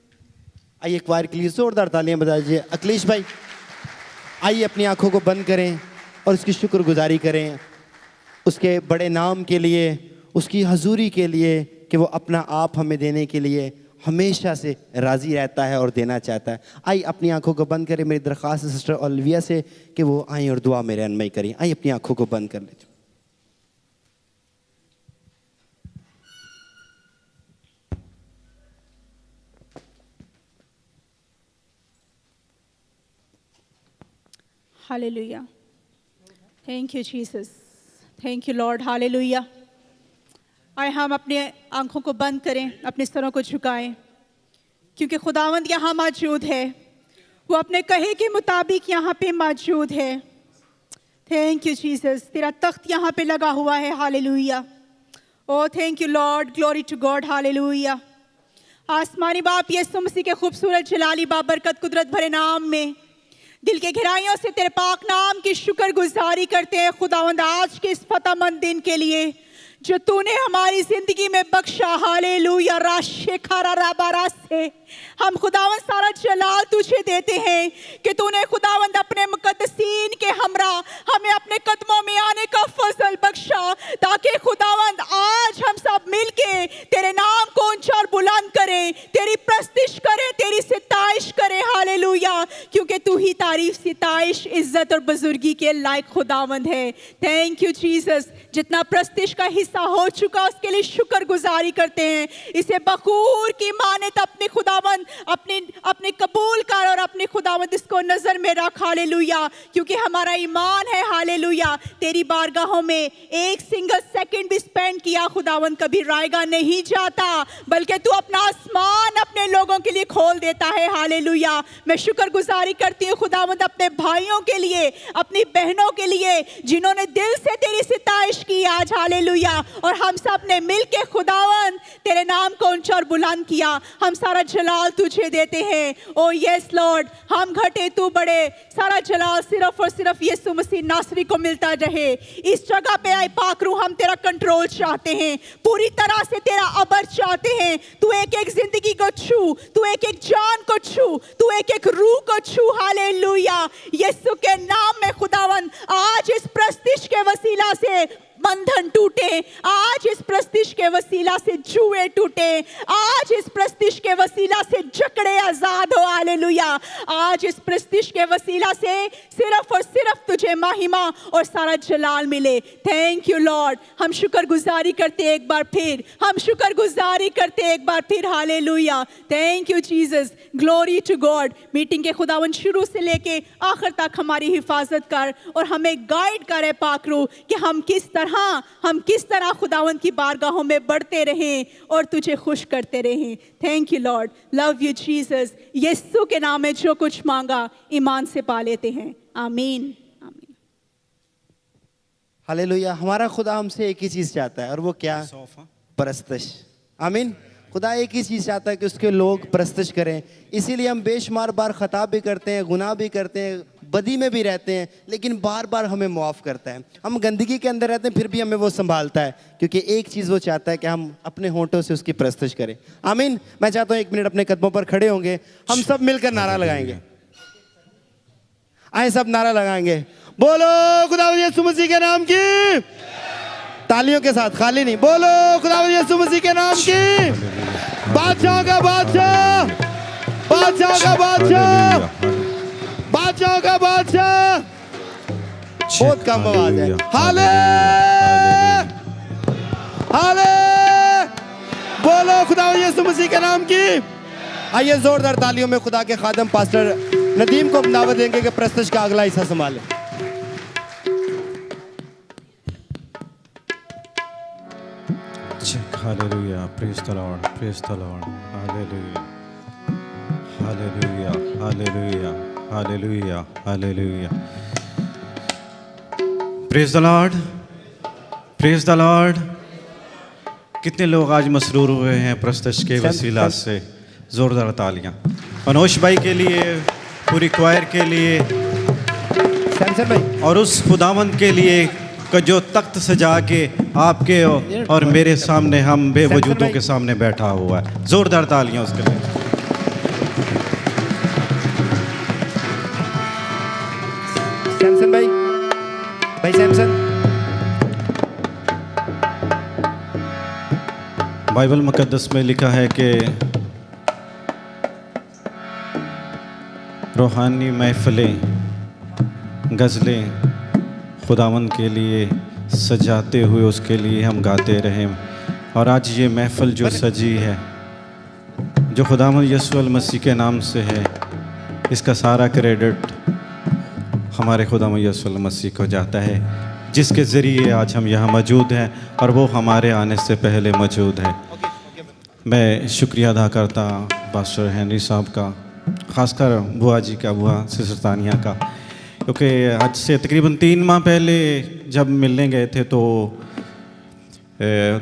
आइए एक बार के लिए जोरदार तालियां बजा दीजिए। अखिलेश भाई आइए अपनी आंखों को बंद करें और उसकी शुक्रगुजारी करें उसके बड़े नाम के लिए, उसकी हजूरी के लिए कि वो अपना आप हमें देने के लिए हमेशा से राज़ी रहता है और देना चाहता है। आइए अपनी आंखों को बंद करें। मेरी दरख्वास्त है सिस्टर ओलिविया से कि वो आएँ और दुआ में रहनुमाई करें। आइए अपनी आंखों को बंद कर लीजिए। Hallelujah. Thank you, Jesus. Thank you, Lord. Hallelujah. आए हम अपने आंखों को बंद करें, अपने सरों को झुकाएं, क्योंकि खुदावंद यहाँ मौजूद है। वो अपने कहे के मुताबिक यहाँ पे मौजूद है। Thank you Jesus. तेरा तख्त यहाँ पे लगा हुआ है। Hallelujah. Oh thank you Lord. Glory to God. Hallelujah. आसमानी बाप यीशु मसीह के खूबसूरत जलाली बाबरकत कुदरत भरे नाम में दिल के गहराइयों से तेरे पाक नाम की शुक्रगुजारी करते हैं खुदावंद आज के इस फतेहमंद दिन के लिए जो तूने हमारी जिंदगी में बख्शा। हालेलुया। राशेखारा राबारा से हम खुदावंद सारा जलाल तुझे देते हैं कि तूने खुदावंद अपने मुकद्दसीन के हमरा हमें अपने कदमों में आने का फजल बख्शा, ताकि खुदावंद आज हम सब मिलके तेरे नाम को ऊंचा और बुलंद करें, तेरी प्रस्तिश करें, तेरी सिताइश करें। हालेलुया। क्योंकि तू ही तारीफ, सिताइश, इज्जत और बुजुर्गी के लायक खुदावंद है। Thank you Jesus. जितना प्रस्तिश का हिस्सा हो चुका उसके लिए शुक्रगुजारी करते हैं। इसे बखूर की मानत अपने खुदावंद अपने कबूल कर और अपने खुदावंद इसको नजर में रख। हालेलुया। क्योंकि हमारा ईमान है हालेलुया तेरी बारगाहों में एक सिंगल सेकंड भी स्पेंड किया खुदावंद कभी रायगा नहीं जाता, बल्कि तू अपना आसमान अपने लोगों के लिए खोल देता है। हालेलुया। मैं शुक्रगुजारी करती हूँ खुदावंद अपने भाइयों के लिए, अपनी बहनों के लिए जिन्होंने दिल से तेरी सिताइश की आज। हालेलुया। और हम सब ने मिलके खुदावंद तेरे नाम को ऊंचा और बुलंद किया। हम सारा जलाल तुझे देते हैं। ओ यस लॉर्ड। हम घटे तू बड़े। सारा जलाल सिर्फ और सिर्फ यीशु मसीह नासरी को मिलता रहे। इस जगह पे आए पाकरू हम तेरा कंट्रोल चाहते हैं, पूरी तरह से तेरा अबर चाहते हैं। तू एक एक जिंदगी को छू, तू एक एक जान को छू, तू एक एक रूह को छू। हालेलुया। यीशु के नाम में खुदावंद आज इस प्रस्तिश के वसीला से बंधन टूटे, आज इस प्रस्तिश के वसीला से जुए टूटे, आज इस प्रस्तिश के वसीला से जकड़े आजाद हो। हालेलुया। आज इस प्रस्तिश के वसीला से सिर्फ और सिर्फ तुझे महिमा और सारा जलाल मिले। Thank you Lord. हम शुक्रगुजारी करते एक बार फिर, हम शुक्रगुजारी करते एक बार फिर। Hallelujah. Thank you Jesus. Glory to God. Meeting के खुदावन शुरू से लेके आखिर तक हमारी हिफाजत कर और हमें गाइड करे पाकरू कि हम किस तरह खुदावंद की बारगाहों में बढ़ते रहें और तुझे खुश करते रहें। Thank you lord. Love you Jesus. यीशु के नाम में जो कुछ मांगा ईमान से पा लेते हैं। आमीन। आमीन। हालेलुया। हमारा खुदा हमसे एक ही चीज़ चाहता है और वो क्या? परस्तिश। आमीन। खुदा एक ही चीज़ चाहता है कि उसके लोग परस्तिश करें। इसीलिए हम बेशुमार बार ख़ता भी करते हैं, गुनाह भी करते हैं, बदी में भी रहते हैं, लेकिन बार बार हमें मुआफ़ करता है। हम गंदगी के अंदर रहते हैं फिर भी हमें वो संभालता है, क्योंकि एक चीज़ वो चाहता है कि हम अपने होंठों से उसकी परस्तिश करें। आमीन। मैं चाहता हूँ 1 मिनट अपने कदमों पर खड़े होंगे, हम सब मिलकर नारा लगाएंगे। आए सब नारा लगाएंगे। बोलो खुदावंद यीशु मसीह के नाम की। तालियों के साथ, खाली नहीं। बोलो खुदावंद यीशु मसीह के नाम की। बादशाह का बादशाह, बादशाह का बादशाह, बादशाह का बादशाह। बहुत कम आवाज है। हाले हाले। बोलो खुदावंद यीशु मसीह के नाम की। आइए जोरदार तालियों में खुदा के खादम पास्टर नदीम को दावत देंगे कि प्रस्तुत का अगला हिस्सा संभालें। Hallelujah, praise the Lord, praise the Lord, hallelujah, hallelujah, hallelujah, hallelujah, hallelujah. Praise the Lord, praise the Lord. कितने लोग आज मसरूर हुए हैं प्रस्तुत के वसीला से? जोरदार तालियां मनोज भाई के लिए, पूरी क्वायर के लिए सैमसन भाई, और उस खुदावंद के लिए कि जो तख्त सजा के आपके और मेरे सामने हम बेवजूदों के सामने बैठा हुआ है। ज़ोरदार तालियां उसके लिए। सैमसन भाई, भाई सैमसन। बाइबल मुकद्दस में लिखा है कि रूहानी महफ़िलें, गज़लें खुदावंद के लिए सजाते हुए उसके लिए हम गाते रहें। और आज ये महफ़िल जो सजी है, जो खुदावंद यीशु मसीह के नाम से है, इसका सारा क्रेडिट हमारे खुदावंद यीशु मसीह को जाता है, जिसके ज़रिए आज हम यहाँ मौजूद हैं और वो हमारे आने से पहले मौजूद है। मैं शुक्रिया अदा करता पास्टर हेनरी साहब का, ख़ासकर बुआ जी का, बुआ सिस्टर तानिया का, क्योंकि आज से तकरीबन 3 माह पहले जब मिलने गए थे तो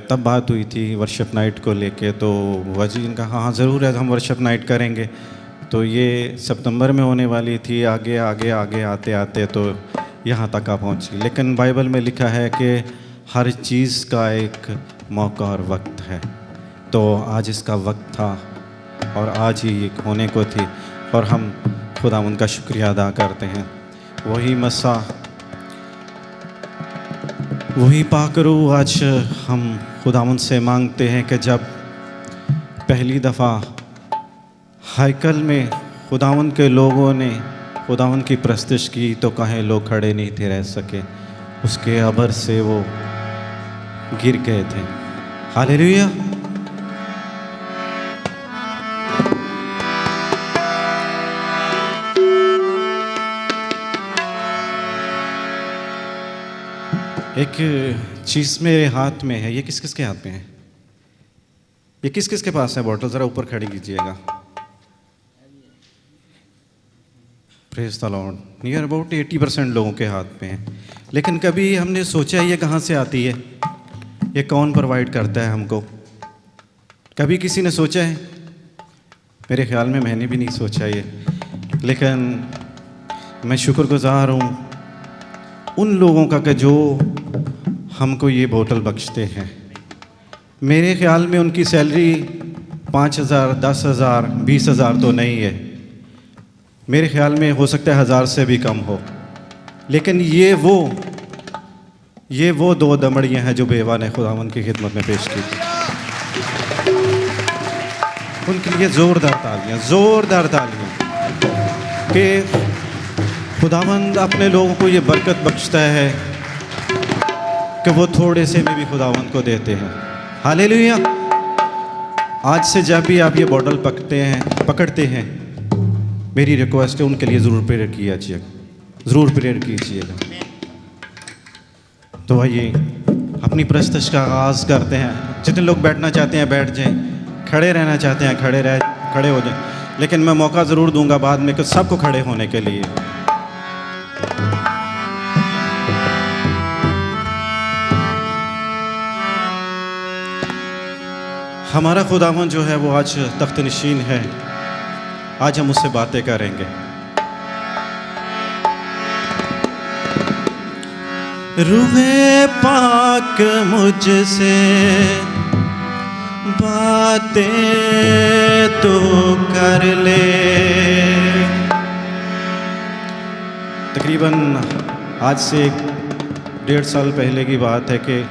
तब बात हुई थी वर्शिप नाइट को लेके। तो बुआ जी ने कहा हाँ ज़रूर है, हम वर्शिप नाइट करेंगे। तो ये सितंबर में होने वाली थी, आगे आगे आगे आते आते तो यहाँ तक आ पहुँची। लेकिन बाइबल में लिखा है कि हर चीज़ का एक मौका और वक्त है। तो आज इसका वक्त था और आज ही ये होने को थी और हम खुदावंद का शुक्रिया अदा करते हैं। वही मसा, वही पाकरू आज हम खुदावंद से मांगते हैं कि जब पहली दफ़ा हैकल में खुदावंद के लोगों ने खुदावंद की प्रस्तुति की तो कहें लोग खड़े नहीं थे रह सके, उसके अबर से वो गिर गए थे। हालेलुया। एक चीज़ मेरे हाथ में है, ये किस किस के हाथ में है? ये किस किस के पास है बॉटल? ज़रा ऊपर खड़ी कीजिएगा। Praise the Lord. Near about 80% लोगों के हाथ में है। लेकिन कभी हमने सोचा ये कहाँ से आती है, ये कौन प्रोवाइड करता है हमको? कभी किसी ने सोचा है? मेरे ख्याल में मैंने भी नहीं सोचा ये। लेकिन मैं शुक्रगुजार हूँ उन लोगों का कि जो हमको ये बोतल बख्शते हैं। मेरे ख्याल में उनकी सैलरी 5,000, 10,000, 20,000 तो नहीं है। मेरे ख्याल में हो सकता है 1,000 से भी कम हो। लेकिन ये वो 2 दमड़ियाँ हैं जो बेवा ने खुदावंद की खिदमत में पेश की थी। उनके लिए ज़ोरदार तालियाँ कि खुदावंद अपने लोगों को ये बरकत बख्शता है कि वो थोड़े से में भी खुदावंद को देते हैं। हालेलुया। आज से जब भी आप ये बॉटल पकड़ते हैं, मेरी रिक्वेस्ट है उनके लिए ज़रूर प्रेयर कीजिएगा। तो आइए अपनी प्रस्तुति का आगाज़ करते हैं। जितने लोग बैठना चाहते हैं बैठ जाएं, खड़े रहना चाहते हैं खड़े हो जाएं। लेकिन मैं मौका ज़रूर दूंगा बाद में कि सबको खड़े होने के लिए। हमारा खुदावंद जो है वो आज तख्त नशीन है। आज हम उससे बातें करेंगे। रूहे पाक मुझसे बातें तो कर ले। तकरीबन आज से 1.5 साल पहले की बात है कि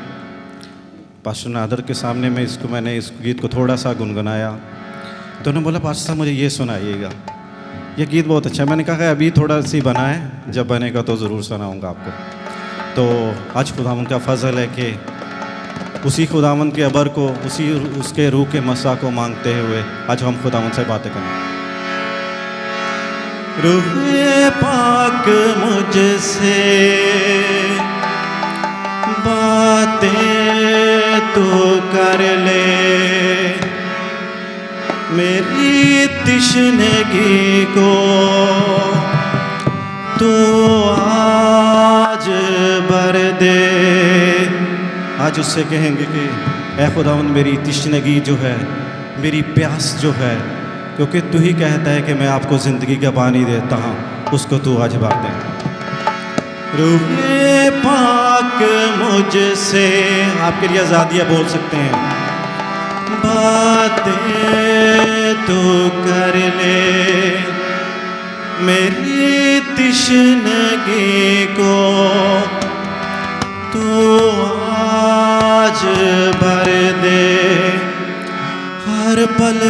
पास्टर नादर के सामने मैंने इस गीत को थोड़ा सा गुनगुनाया तो उन्होंने बोला पास्टर साहब मुझे ये सुनाइएगा, ये गीत बहुत अच्छा है। मैंने कहा अभी थोड़ा सी बना है, जब बनेगा तो ज़रूर सुनाऊंगा आपको। तो आज खुदावंद का फजल है कि उसी खुदावंद के अबर को, उसके रूह के मसा को मांगते हुए आज हम खुदावंद से बातें करें। रूह पाक मुझसे बातें तो कर ले, मेरी तिश्नगी को तो आज भर दे। आज उससे कहेंगे कि ऐ खुदावंद मेरी तिश्नगी जो है, मेरी प्यास जो है, क्योंकि तू ही कहता है कि मैं आपको ज़िंदगी का पानी देता हूँ, उसको तू आज भर दे। रूह पाक मुझसे, आपके लिए आज़ादियाँ बोल सकते हैं। बातें तू कर ले मेरी तिश्नगी को, तू आज भर दे, हर पल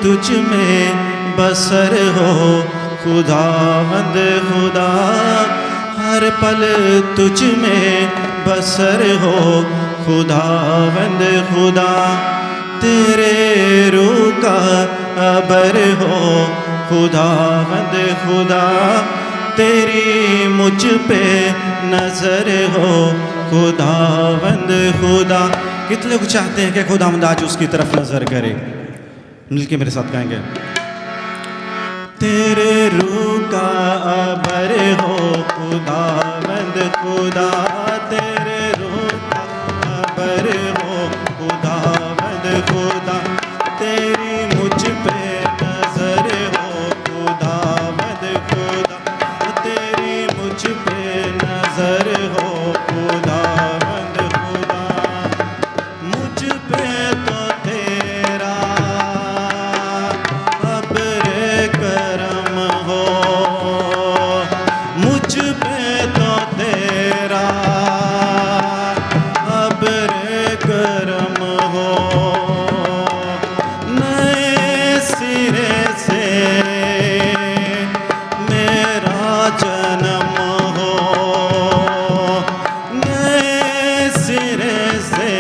तुझ में बसर हो खुदावंद खुदा, हर पल तुझ में बसर हो खुदावंद खुदा, तेरे रूह का अबर हो खुदावंद खुदा, तेरी मुझ पे नजर हो खुदावंद खुदा। कितने लोग चाहते हैं कि खुदावंद आज उसकी तरफ नजर करे? मिलके मेरे साथ गाएंगे। तेरे रूह का अबर हो खुदावंद खुदा, तेरे रूह का अबर हो खुदावंद खुदा, तेरी मुझ पे नजर हो खुदावंद खुदा, तेरी मुझ पे नजर हो खुदावंद खुदा, मुझ पे तो तेरा अब्रे करम हो, मुझ पे तो तेरा अब्रे करम हो, नए सिरे से मेरा जन्म हो, नए सिरे से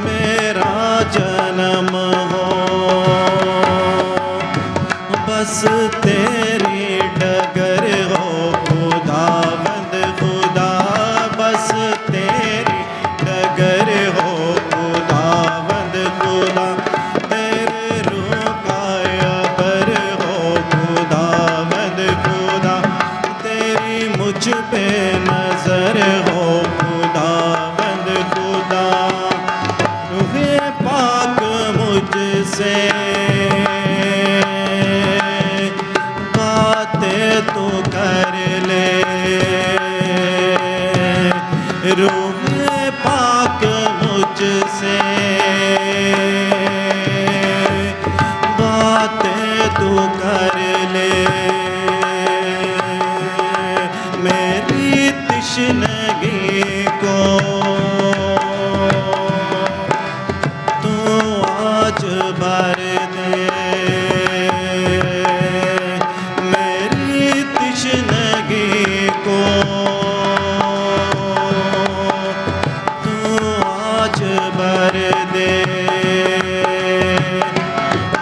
मेरा जन्म हो, बस तेरी डगर हो खुदावंद खुदा, बस तेरी डगर हो खुदावंद खुदा, तेरे रूह का अबर हो खुदावंद खुदा, तेरी मुझ पे नजर हो खुदावंद खुदा, रूहे पाक मुझसे बातें तू कर ले, रूहे पाक मुझसे बातें तू कर ले, मेरी तिश्नगी को तू आज भर दे, मेरी तिश्नगी को तू आज भर दे,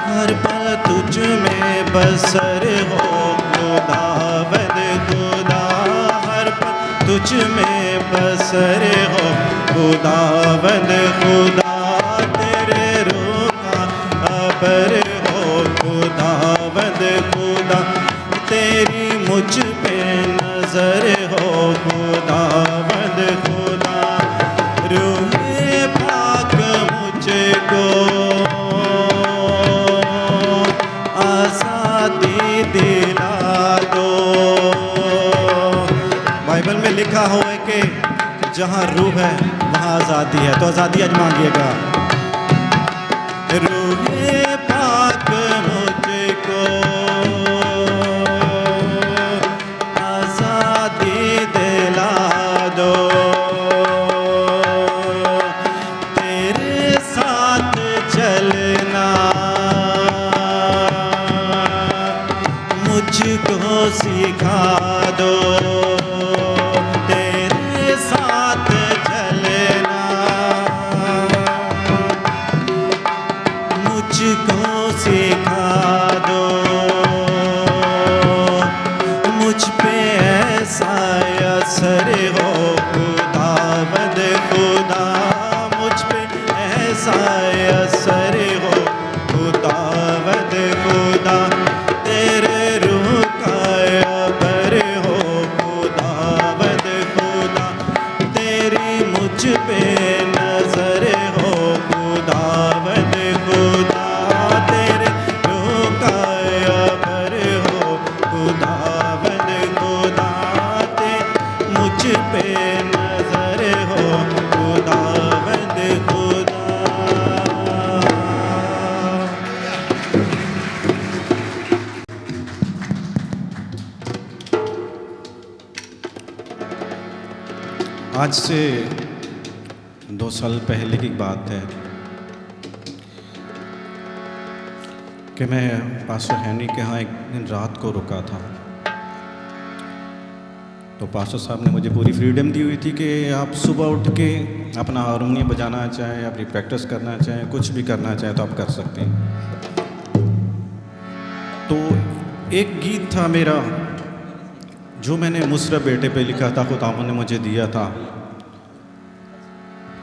हर पल तुझ में बसर हो खुदावंद खुदा, हर पल तुझ में बसर हो खुदावंद खुदा, तेरे रूह का अबर हो खुदावंद खुदा, तेरी मुझ पे नजर हो खुदावंद खुदा, रूहे पाक मुझको आज़ादी दिला दो। बाइबल में लिखा हुआ है कि जहाँ रूह है वहाँ आज़ादी है, तो आज़ादी आज मांगिएगा। रूहे पाक मुझको आज़ादी दिला दो, तेरे साथ चलना मुझको सिखा दो, तेरे साथ चलना मुझको सिखा दो, मुझ पे ऐसा असर हो खुदावंद खुदा, मुझ पे ऐसा असर हो खुदावंद खुदा, तेरे रूह का अबर हो खुदावंद खुदा, तेरी मुझ पे नजर हो खुदावंद खुदा, तेरे रूह का अबर हो खुदावंद खुदा, मुझ पे आज से 2 साल पहले की बात है कि मैं पास्टर हैनी के यहाँ एक दिन रात को रुका था। तो पास्टर साहब ने मुझे पूरी फ्रीडम दी हुई थी कि आप सुबह उठ के अपना हारमोनियम बजाना चाहें, अपनी प्रैक्टिस करना चाहें, कुछ भी करना चाहें तो आप कर सकते हैं। तो एक गीत था मेरा जो मैंने मुसरत बेटे पे लिखा था, खुदावंद ने मुझे दिया था।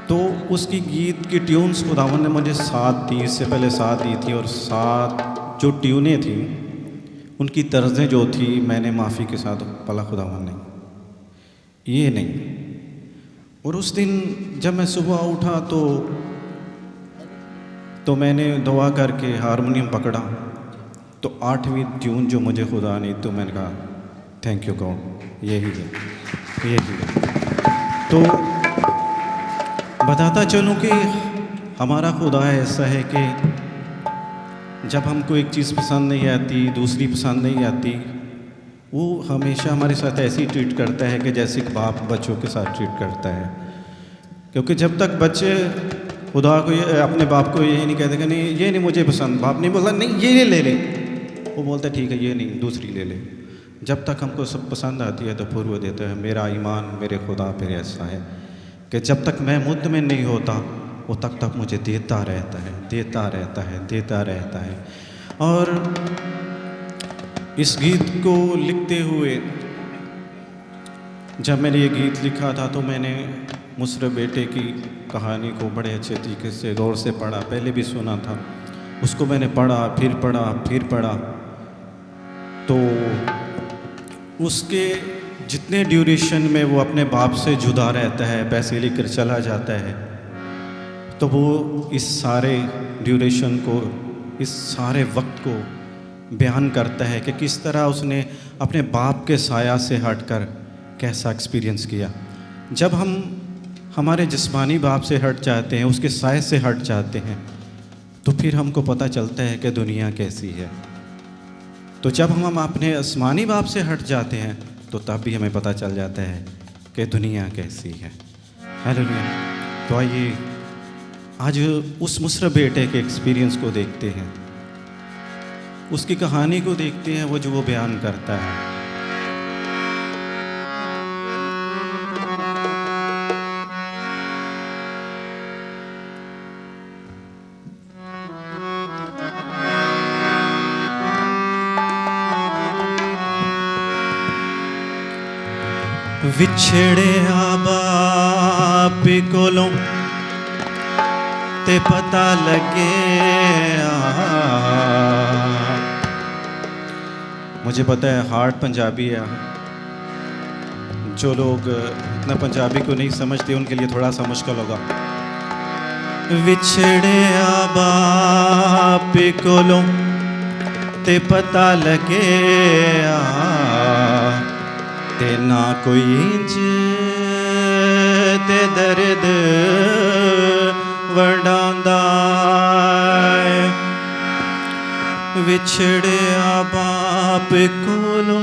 तो उसकी गीत की ट्यून्स खुदावंद ने मुझे 7 दी, इससे पहले 7 दी थी, और 7 जो ट्यूनें थी उनकी तर्जें जो थी मैंने माफ़ी के साथ पला खुदावंद ने, ये नहीं। और उस दिन जब मैं सुबह उठा तो मैंने दुआ करके हारमोनियम पकड़ा, तो 8वीं ट्यून जो मुझे खुदा ने, तो मैंने कहा थैंक यू गॉड, यही है। तो बताता चलूँ कि हमारा खुदा ऐसा है कि जब हमको एक चीज़ पसंद नहीं आती, दूसरी पसंद नहीं आती, वो हमेशा हमारे साथ ऐसी ट्रीट करता है कि जैसे एक बाप बच्चों के साथ ट्रीट करता है। क्योंकि जब तक बच्चे खुदा को अपने बाप को ये नहीं कहते कि नहीं ये नहीं मुझे पसंद, बाप नहीं बोलता नहीं ये ले ले, वो बोलता ठीक है ये नहीं दूसरी ले ले। जब तक हमको सब पसंद आती है तो फिर वो देता है। मेरा ईमान मेरे खुदा पर ऐसा है कि जब तक मैं मुतमिन नहीं होता वो तब तक मुझे देता रहता है, देता रहता है, देता रहता है। और इस गीत को लिखते हुए जब मैंने ये गीत लिखा था तो मैंने मुसरत बेटे की कहानी को बड़े अच्छे तरीके से गौर से पढ़ा, पहले भी सुना था, उसको मैंने पढ़ा, फिर पढ़ा, फिर पढ़ा। तो उसके जितने ड्यूरेशन में वो अपने बाप से जुदा रहता है, पैसे लेकर चला जाता है, तो वो इस सारे ड्यूरेशन को, इस सारे वक्त को बयान करता है कि किस तरह उसने अपने बाप के साया से हटकर कैसा एक्सपीरियंस किया। जब हम हमारे जिस्मानी बाप से हट जाते हैं, उसके साए से हट जाते हैं, तो फिर हमको पता चलता है कि दुनिया कैसी है। तो जब हम अपने आसमानी बाप से हट जाते हैं तो तब भी हमें पता चल जाता है कि दुनिया कैसी है। हालेलुया। तो आइए आज उस मुसरत बेटे के एक्सपीरियंस को देखते हैं, उसकी कहानी को देखते हैं, वो जो वो बयान करता है। विछड़े बाप कोलों ते पता लगे मुझे पता है हार्ट पंजाबी है, जो लोग इतना पंजाबी को नहीं समझते उनके लिए थोड़ा सा मुश्किल होगा। विछड़े बाप कोलों ते पता लगे ते ना कोई इंज ते दर्द वडांदा, विछड़े बाप कोलों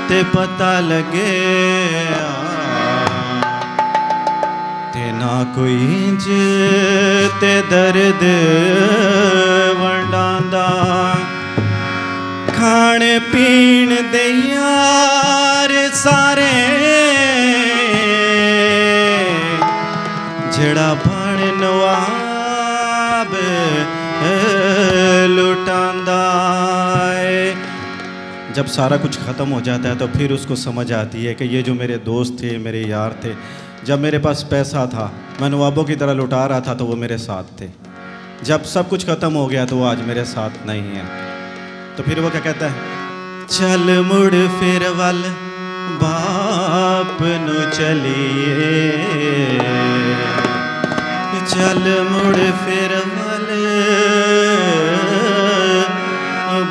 ते पता लगे ते ना कोई इंज ते दर्द वडांदा। खाने पीण दे यार सारे जड़ा बण नवाब लुटांदा है। जब सारा कुछ ख़त्म हो जाता है तो फिर उसको समझ आती है कि ये जो मेरे दोस्त थे, मेरे यार थे, जब मेरे पास पैसा था मैं नवाबों की तरह लुटा रहा था तो वो मेरे साथ थे। जब सब कुछ ख़त्म हो गया तो वो आज मेरे साथ नहीं है। तो फिर वो क्या कहता है, चल मुड़ फिर वल बाप नु चलिए, चल मुड़ फिर वल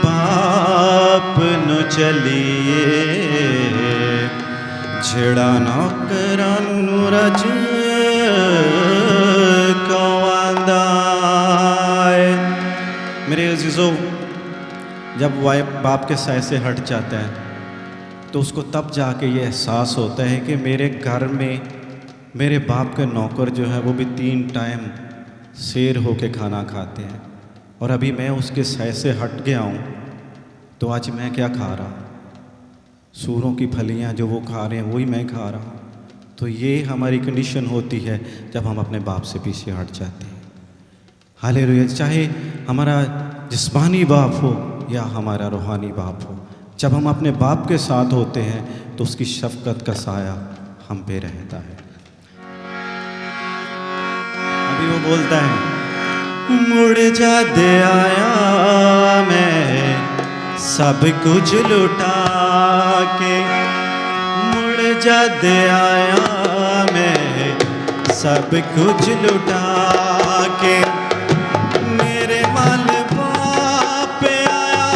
बाप नु चलिए, जेड़ा नौकरां नू रज कवांदा है। मेरे अजीजों, जब बाप के साए से हट जाता है तो उसको तब जाके ये एहसास होता है कि मेरे घर में मेरे बाप के नौकर जो है वो भी 3 टाइम शेर होके खाना खाते हैं, और अभी मैं उसके सह से हट गया हूँ, तो आज मैं क्या खा रहा हूँ? सूरों की फलियाँ जो वो खा रहे हैं वही मैं खा रहा हूँ। तो ये हमारी कंडीशन होती है जब हम अपने बाप से पीछे हट जाते हैं। हालेलुया। चाहे हमारा जिस्मानी बाप हो या हमारा रूहानी बाप हो, जब हम अपने बाप के साथ होते हैं तो उसकी शफकत का साया हम पे रहता है। अभी वो बोलता है, मुड़ जा दे आया मैं सब कुछ लुटा के, मुड़ जा दे आया मैं सब कुछ लुटा के, मेरे माल बाप आया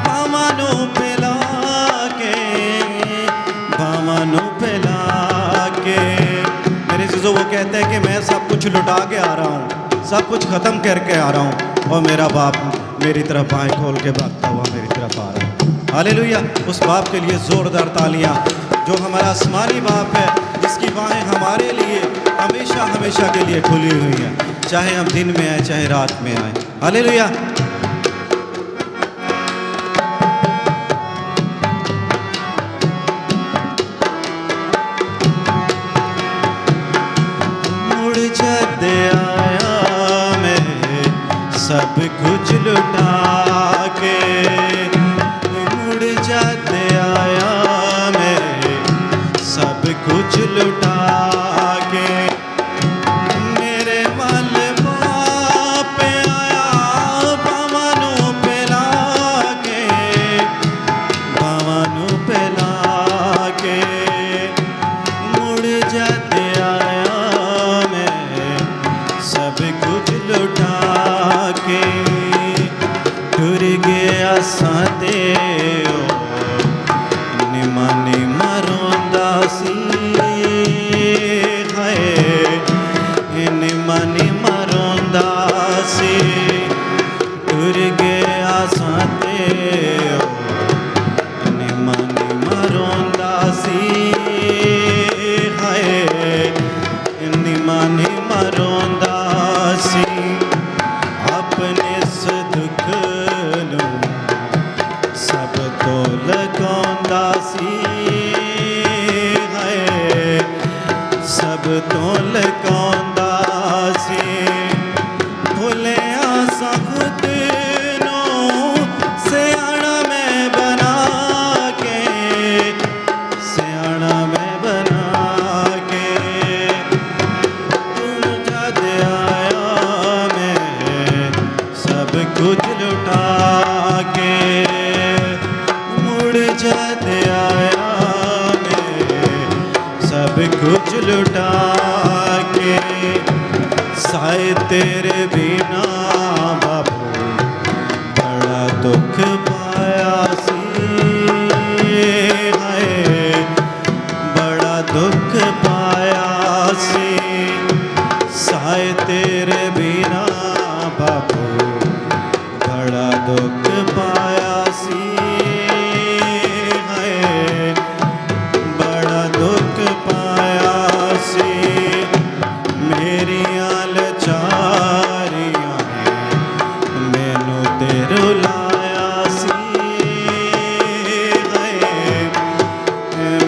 बामानो पिला के, बामानो पिला के। मेरे चीज़ों वो कहते हैं कि मैं सब कुछ लुटा के आ रहा हूँ, सब कुछ ख़त्म करके आ रहा हूँ, और मेरा बाप मेरी तरफ बाएं खोल के भागता हुआ मेरी तरफ आ रहा है। हालेलुया। उस बाप के लिए ज़ोरदार तालियां, जो हमारा आसमानी बाप है, जिसकी बाहें हमारे लिए हमेशा हमेशा के लिए खुली हुई हैं, चाहे हम दिन में आए चाहे रात में आए। हालेलुया। मुड़ जा दे आया मैं सब कुछ लुटा के, मुड़ जा दे आया मैं सब कुछ लुटा के, मेरे वाल बाप आया बावानों पे लाके, बावानों पे लाके, मुड़ जा दे आया मैं सब कुछ लुटा के, टुर गया साते निमा निमा रोंदा सी, हाय निमा निमा रोंदा सी, टुर गया साते निमा निमा रोंदा सी, हाय निमा निमा रोंदा सी, अपने दुख नूं सब तो लगांदा सी, हाय सब तो लगांदा सी, भुलिया सा खुद नूं सियाणा मैं बना के, सियाणा मैं बना के, तुम जद आया मैं सब कुछ लुटा के, मुड़ जद आया मैं सब कुछ लुटा के, साए तेरे बिना बाबू बड़ा दुख पाया सी, हाय बड़ा दुख पाया सी, साए तेरे बिना बाबू बड़ा दुख पाया सी, हाय बड़ा दुख पाया सी, मेरी लाचारियां ने मैनू ते रुलाया सी, हाय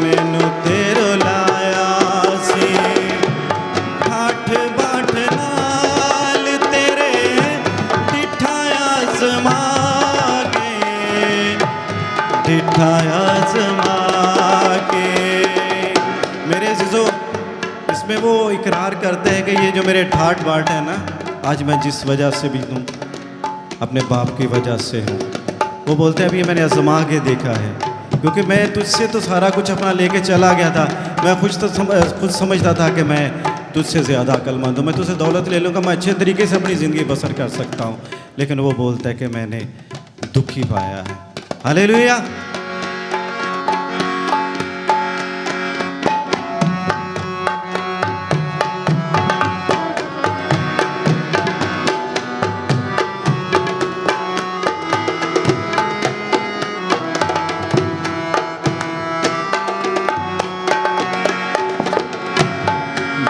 मैनू ते रुलाया सी, ठाठ बाट नाल तेरे डिठाया समा के, डिठाया समा के। मेरे अज़ीज़ों, इसमें वो इकरार करते हैं कि ये जो मेरे ठाट बाट है ना, आज मैं जिस वजह से भी हूँ अपने बाप की वजह से हूँ। वो बोलते हैं अभी मैंने आजमा के देखा है, क्योंकि मैं तुझसे तो सारा कुछ अपना लेके चला गया था। मैं खुद समझता था कि मैं तुझसे ज़्यादा अक्लमंद हूँ, मैं तुझसे दौलत ले लूँगा, मैं अच्छे तरीके से अपनी ज़िंदगी बसर कर सकता हूँ। लेकिन वो बोलता है कि मैंने दुखी पाया है। हालेलुया।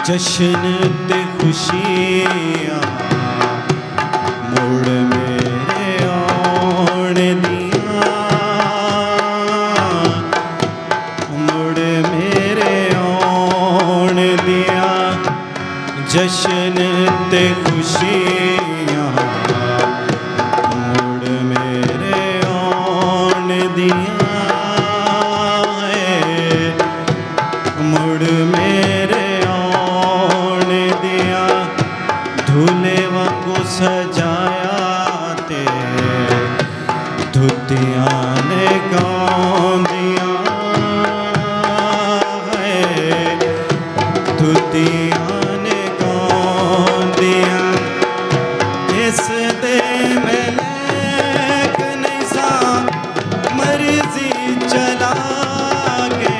जश्न ते खुशियाँ मुड़ मेरे आउण दियां, मुड़ मेरे आउण दियां, जश्न ते खुशियाँ मुड़ मेरे आउण दियां, मुड़ मेरे आउण दियां, धूले वांगू सजाया ते धुतियां ने गाउंदियां, धुतियां ने गाउंदियां, इस दे मलक नहीं सा मर्जी चला के,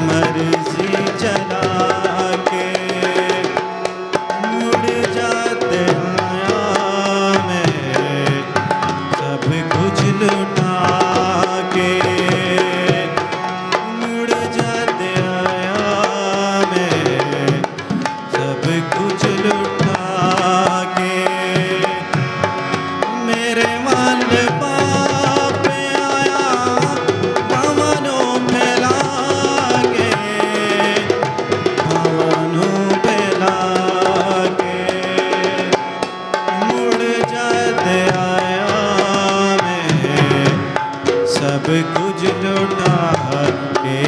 मर्जी चला के मुड़ जाते आया मैं सब कुछ लुटा के, मुड़ जाते आया मैं सब कुछ लुटा के, मेरे वाल पाप आया पावनों फैला के, पावनों फैला के मुड़ जाते आया मैं सब कुछ लुटा के।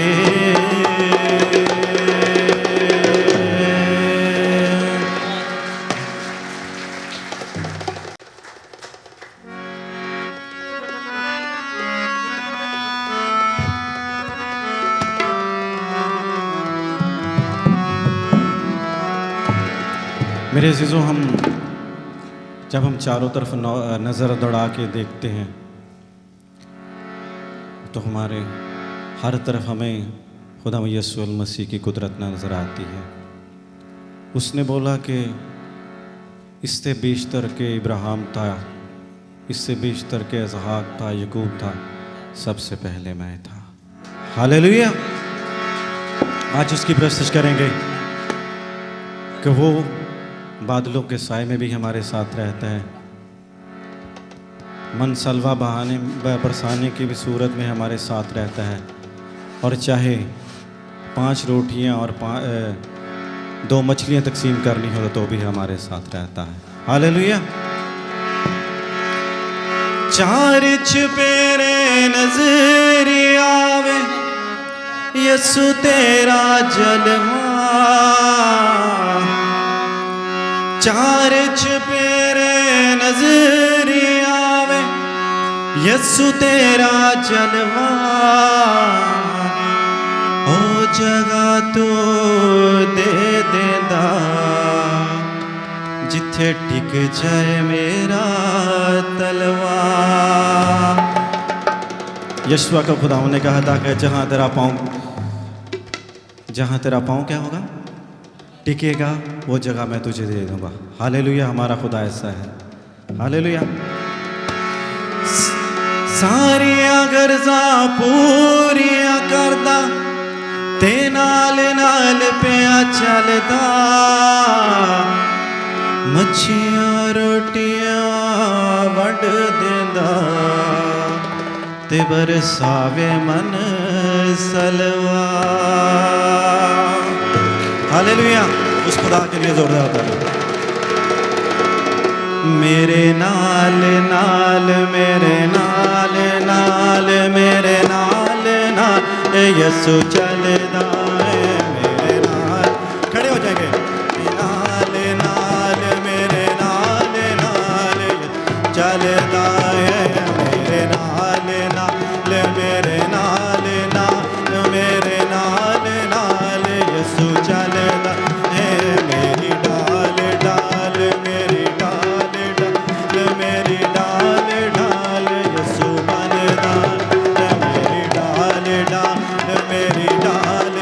मेरे अजीज़ों, जब हम चारों तरफ नज़र दौड़ा के देखते हैं तो हमारे हर तरफ हमें खुदा यीशु मसीह की कुदरत नज़र आती है। उसने बोला कि इससे बेशतर के इब्राहिम था, इससे बेशतर के इसहाक था, याकूब था, सबसे पहले मैं था। हालेलुया। आज उसकी प्रस्तुत करेंगे कि वो बादलों के साए में भी हमारे साथ रहता है, मनसलवा बहाने बरसाने की भी सूरत में हमारे साथ रहता है, और चाहे 5 रोटियां और 2 मछलियां तकसीम करनी हो तो भी हमारे साथ रहता है। हालेलुया। 4 चुफेरे नजर आवे यीशु तेरा जलवा, 4 चुफेरे नजर आवे यीशु तेरा जलवा, ओ जगह तू दे देंदा जिथे टिक जाए मेरा तलवा। यशवा का खुदा ने कहा था कि जहाँ तेरा पाँव क्या होगा, टिकेगा, वो जगह मैं तुझे दे दूंगा। हालेलुया। हमारा खुदा ऐसा है। हालेलुया। सारिया गर्जा पूरिया करदा ते नाल नाल पिया चलदा, मच्छियां रोटियां वंड देंदा ते बरसावे मन सलवा। हालेलुया। उस खुदा के लिए जोरदार ताली। मेरे नाल नाल मेरे नाल नाल मेरे नाल नाल यीशु चलदा है मेरे नाल। खड़े हो जाएंगे। नाल नाल मेरे नाल नाल चलदा है मेरे नाल नाल मेरे नाल नाल मेरे नाल नाल यीशु चलदा है मेरी डाल डाल मेरी डाल डाल मेरी डाल डाल यीशु बनदा मेरी डाल डाल मेरी डाल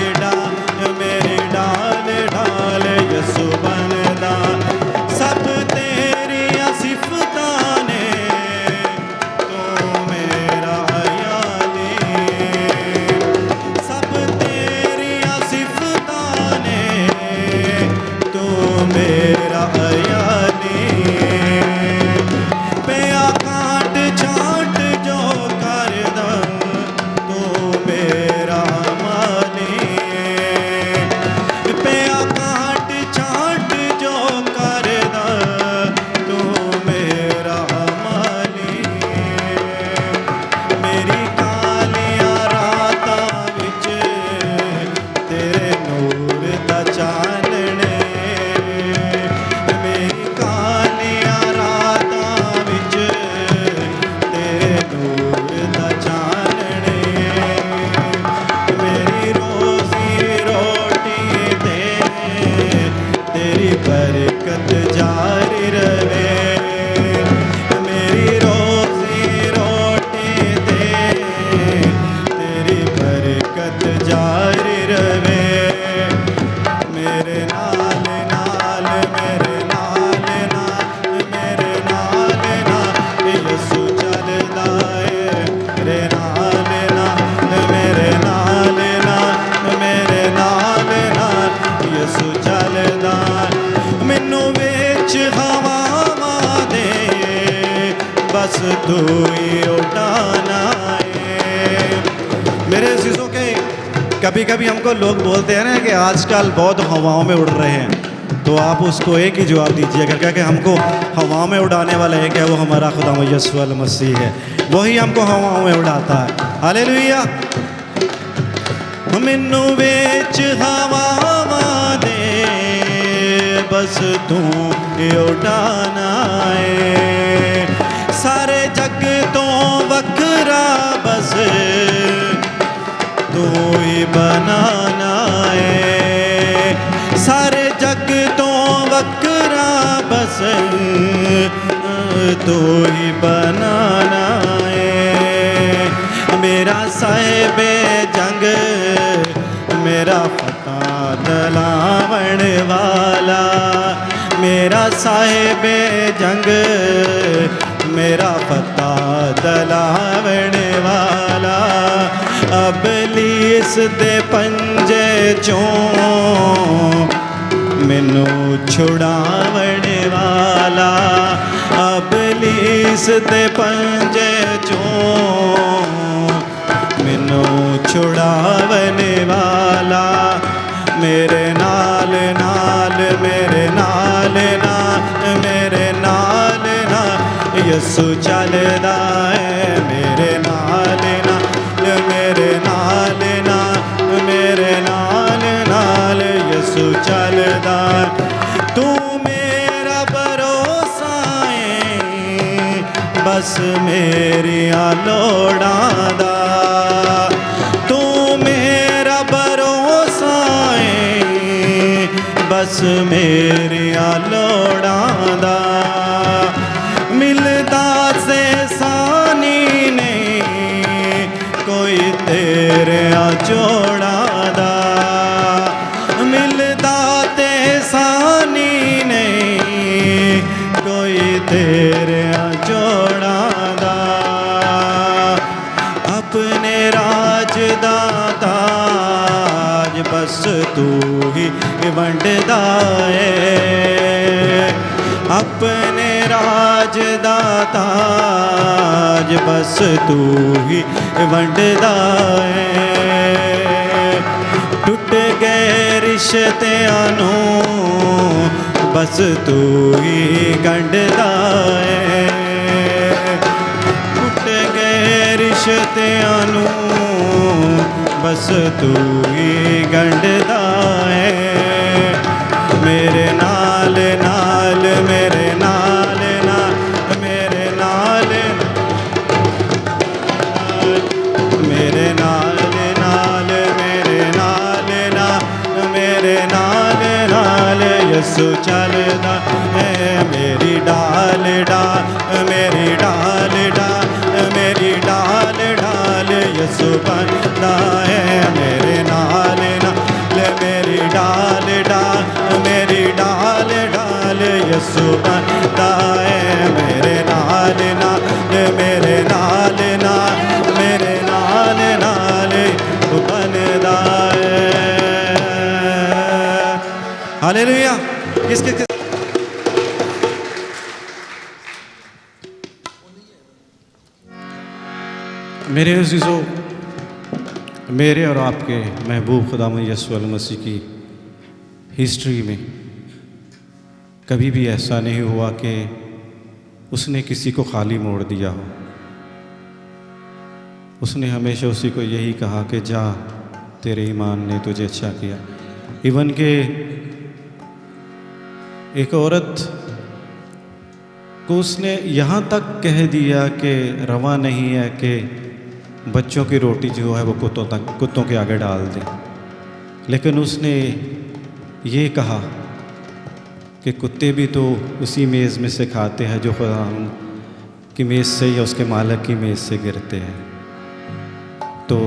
यारी रवे मेरे नाल नाल मेरे नाल नाल मेरे नाल नाल यसु चलदा है मेरे नाल नाल मेरे नाल नाल मेरे नाल नाल यसु चलदा मैनू विच हवावां दे बस तू ही उड़ाना है। मेरे अज़ीज़ों के कभी कभी हमको लोग बोलते हैं ना कि आजकल बहुत हवाओं में उड़ रहे हैं, तो आप उसको एक ही जवाब दीजिएगा कि हमको हवाओं में उड़ाने वाला एक है, वो हमारा खुदा यीशु मसीह है, वही हमको हवाओं में उड़ाता है। हालेलुया। मैनू विच हवावां दे बस तू ही उड़ाना है, सारे जग तो वखरा बस तू ही बनाना है, सारे जग तो वखरा बस तू ही बनाना है। मेरा साहिबे जंग मेरा फता दलावण वाला, मेरा साहिबे जंग मेरा फता दलावण वाला, अबलीस दे पंजे चों मैनू छुड़ावण वाला, अबलीस दे पंजे चों मैनू छुड़ावण वाला, मेरे नाल नाल मेरे नाल नाल मेरे नाल नाल यसु चलदा है मेरे नाल नाल मेरे नाल नाल मेरे नाल नाल यसु चलदा तू मेरा भरोसा है बस मेरिया लोड़ां दा, तू मेरा भरोसा है बस मेरिया लोड़ां दा, मिलदा से सानी नहीं कोई तेरे जोड़ा दा, मिलदा ते सानी नहीं कोई तेरे जोड़ा दा, अपने राज दा ताज बस तू ही वंडदा है, अपने राज दा ताज बस तू ही वंडदा है, टुट गए रिश्तियां नूं बस तू ही गंढदा है, टुट गए रिश्तियां नूं बस तू ही गंढदा है, मेरे नाल नाल मेरे नाल नाल मेरे नाल मेरे नाल नाल मेरे नाल नाल मेरे नाल नाल यसु चलदा है, मेरी डाल डाल मेरी डाल डाल मेरी डाल डाल यसु बनदा है, मेरे नाल नाल मेरी डाल डाल मेरी डाल डाल यसु बनदा है, मेरे नाल नाल मेरे नाल नाल मेरे नाल नाल बनदा है। हालेलुया। किसके मेरे अज़ीज़ों, मेरे और आपके महबूब खुदावंद यीशु मसीह की हिस्ट्री में कभी भी ऐसा नहीं हुआ कि उसने किसी को खाली मोड़ दिया हो। उसने हमेशा उसी को यही कहा कि जा, तेरे ईमान ने तुझे अच्छा किया। इवन के एक औरत को उसने यहाँ तक कह दिया कि रवा नहीं है कि बच्चों की रोटी जो है वो कुत्तों के आगे डाल दें, लेकिन उसने ये कहा कि कुत्ते भी तो उसी मेज़ में से खाते हैं जो खुदा की मेज़ से या उसके मालिक की मेज़ से गिरते हैं। तो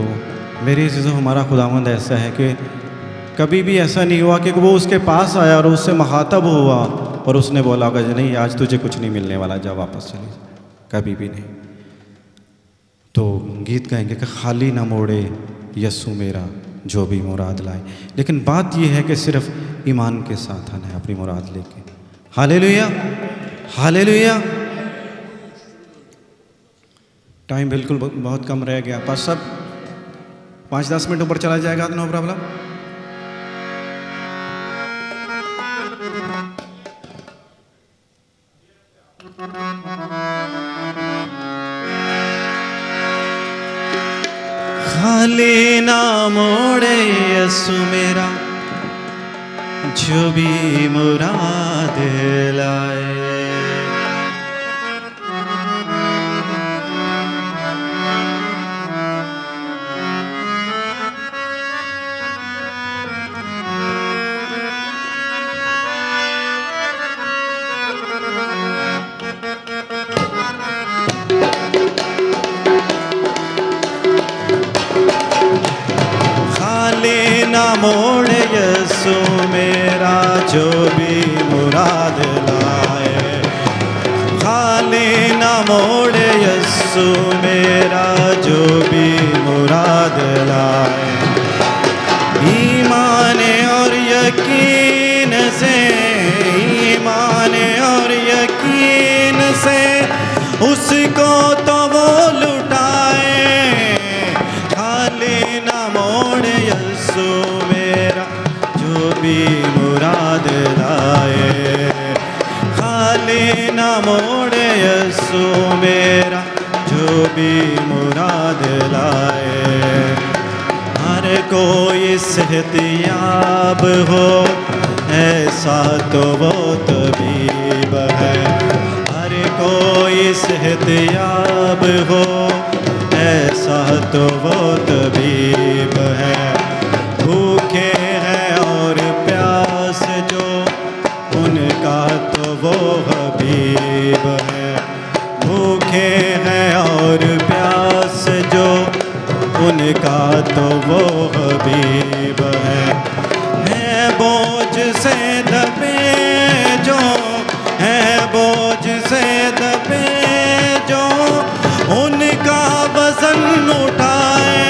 मेरी चीज़ों हमारा खुदावंद ऐसा है कि कभी भी ऐसा नहीं हुआ कि वो उसके पास आया और उससे मुखातब हुआ और उसने बोला होगा नहीं आज तुझे कुछ नहीं मिलने वाला, जा वापस चली जा। कभी भी नहीं। तो गीत गाएंगे कि खाली ना मोड़े यस्सु मेरा जो भी मुराद लाए। लेकिन बात यह है कि सिर्फ ईमान के साथ आना है अपनी मुराद लेके। Hallelujah, hallelujah. टाइम बिल्कुल बहुत कम रह गया, बस सब 5-10 मिनट ऊपर चला जाएगा तो नो प्रॉब्लम। खाली ना मोड़े यस्सु मेरा जो भी मुराद लाए। ना मोड़े यस्सु मेरा जो भी मुराद लाए। खाली ना मोड़े यस्सु मेरा जो भी मुराद लाए। ईमान और यकीन से, ईमान और यकीन से उसको तो वो लुटाए। खाली ना मोड़े यस्सु मेरा जो भी मुराद लाए। खाली ना मोड़े यस्सु मेरा जो भी मुराद लाए। हर कोई सेहतियाब हो ऐसा तो वो तबीब है। हर कोई सेहतियाब हो ऐसा तो वो तबीब है। भूखे हैं और प्यास जो उनका तो वो हबीब है। भूखे हैं और प्यास जो उनका तो वो हबीब है बोझ से दबे जो, है बोझ से दबे जो उनका वजन उठाए।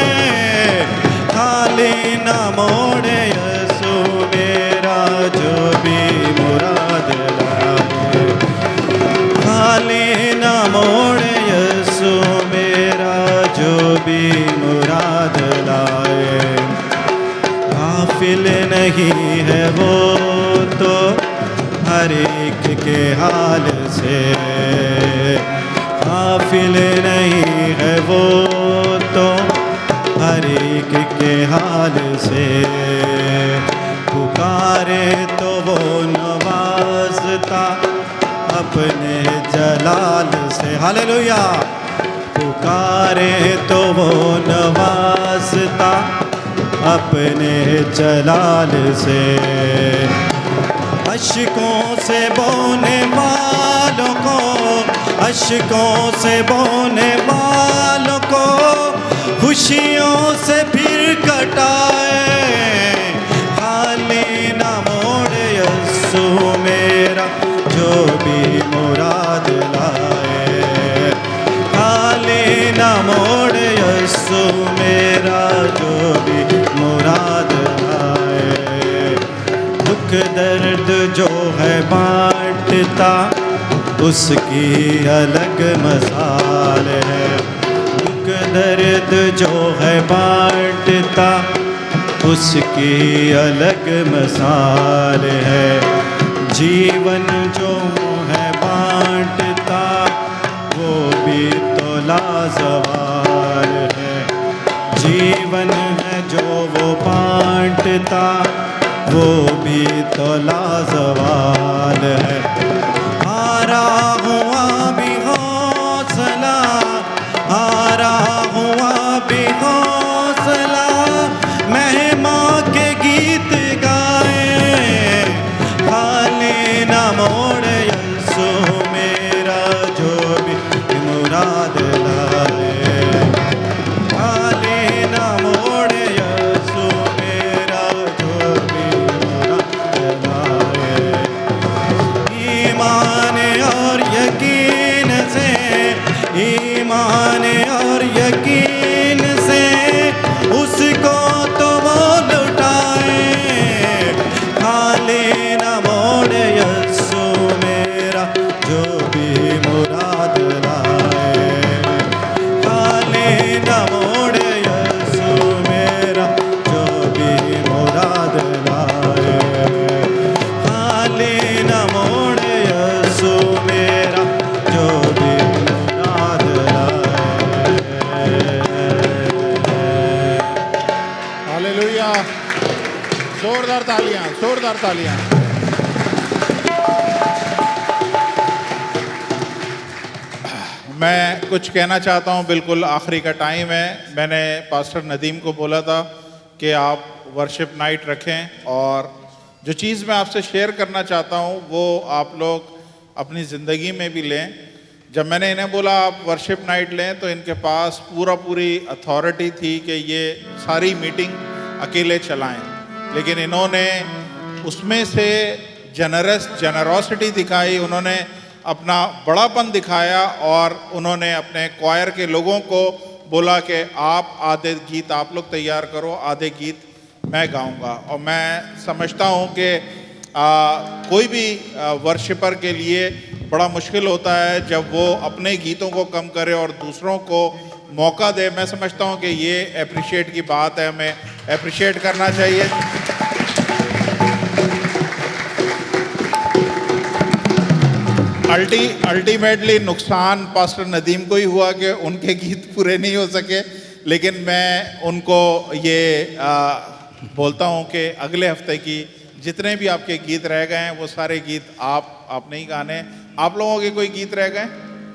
खाली ना मोड़े यस्सु मेरा जो भी मुराद लाए। खाली ना मोड़े यस्सु मेरा जो भी मुराद लाए। गाफिल नहीं है वो तो हर एक के हाल से। गाफिल नहीं है वो तो हर एक के हाल से। पुकारे तो वो नवाजता अपने जलाल से। हालेलुया। पुकारे तो वो नवाजता अपने जलाल से। अश्कों से बोने वालों को, अश्कों से बोने वालों को खुशियों से फिर कटाए। खाली ना मोड़े यस्सु मेरा जो भी मुराद लाए। खाली ना मोड़े यस्सु मेरा जो भी मुराद लाए। दुख दर्द जो है बांटता उसकी अलग मसाल है। दुख दर्द जो है बांटता उसकी अलग मसाल है। जीवन जो है बांटता वो भी तो लाजवाल है। जीवन है जो वो बांटता वो भी तो लाजवाल है। हारा हुआ भी हौसला, हारा हुआ भी हौसला महिमा के गीत गाए। खाली ना मोड़े यस्सु मेरा जो भी मुराद लाए। खाली ना मोड़े लाए, खाली न मोड़े यसु मेरा जो भी मुराद लाए। हालेलुया। जोरदार तालियां, जोरदार तालियां। मैं कुछ कहना चाहता हूं, बिल्कुल आखिरी का टाइम है। मैंने पास्टर नदीम को बोला था कि आप वर्शिप नाइट रखें, और जो चीज़ मैं आपसे शेयर करना चाहता हूं वो आप लोग अपनी ज़िंदगी में भी लें। जब मैंने इन्हें बोला आप वर्शिप नाइट लें, तो इनके पास पूरी अथॉरिटी थी कि ये सारी मीटिंग अकेले चलाएं, लेकिन इन्होंने उसमें से जेनरोसिटी दिखाई, उन्होंने अपना बड़ापन दिखाया, और उन्होंने अपने क्वायर के लोगों को बोला कि आप आधे गीत आप लोग तैयार करो, आधे गीत मैं गाऊंगा। और मैं समझता हूं कि कोई भी वर्शिपर के लिए बड़ा मुश्किल होता है जब वो अपने गीतों को कम करे और दूसरों को मौका दे। मैं समझता हूं कि ये अप्रिशिएट की बात है, हमें अप्रिशिएट करना चाहिए। अल्टीमेटली नुकसान पास्टर नदीम को ही हुआ कि उनके गीत पूरे नहीं हो सके, लेकिन मैं उनको ये बोलता हूँ कि अगले हफ्ते की जितने भी आपके गीत रह गए हैं वो सारे गीत आप नहीं गाने। आप लोगों के कोई गीत रह गए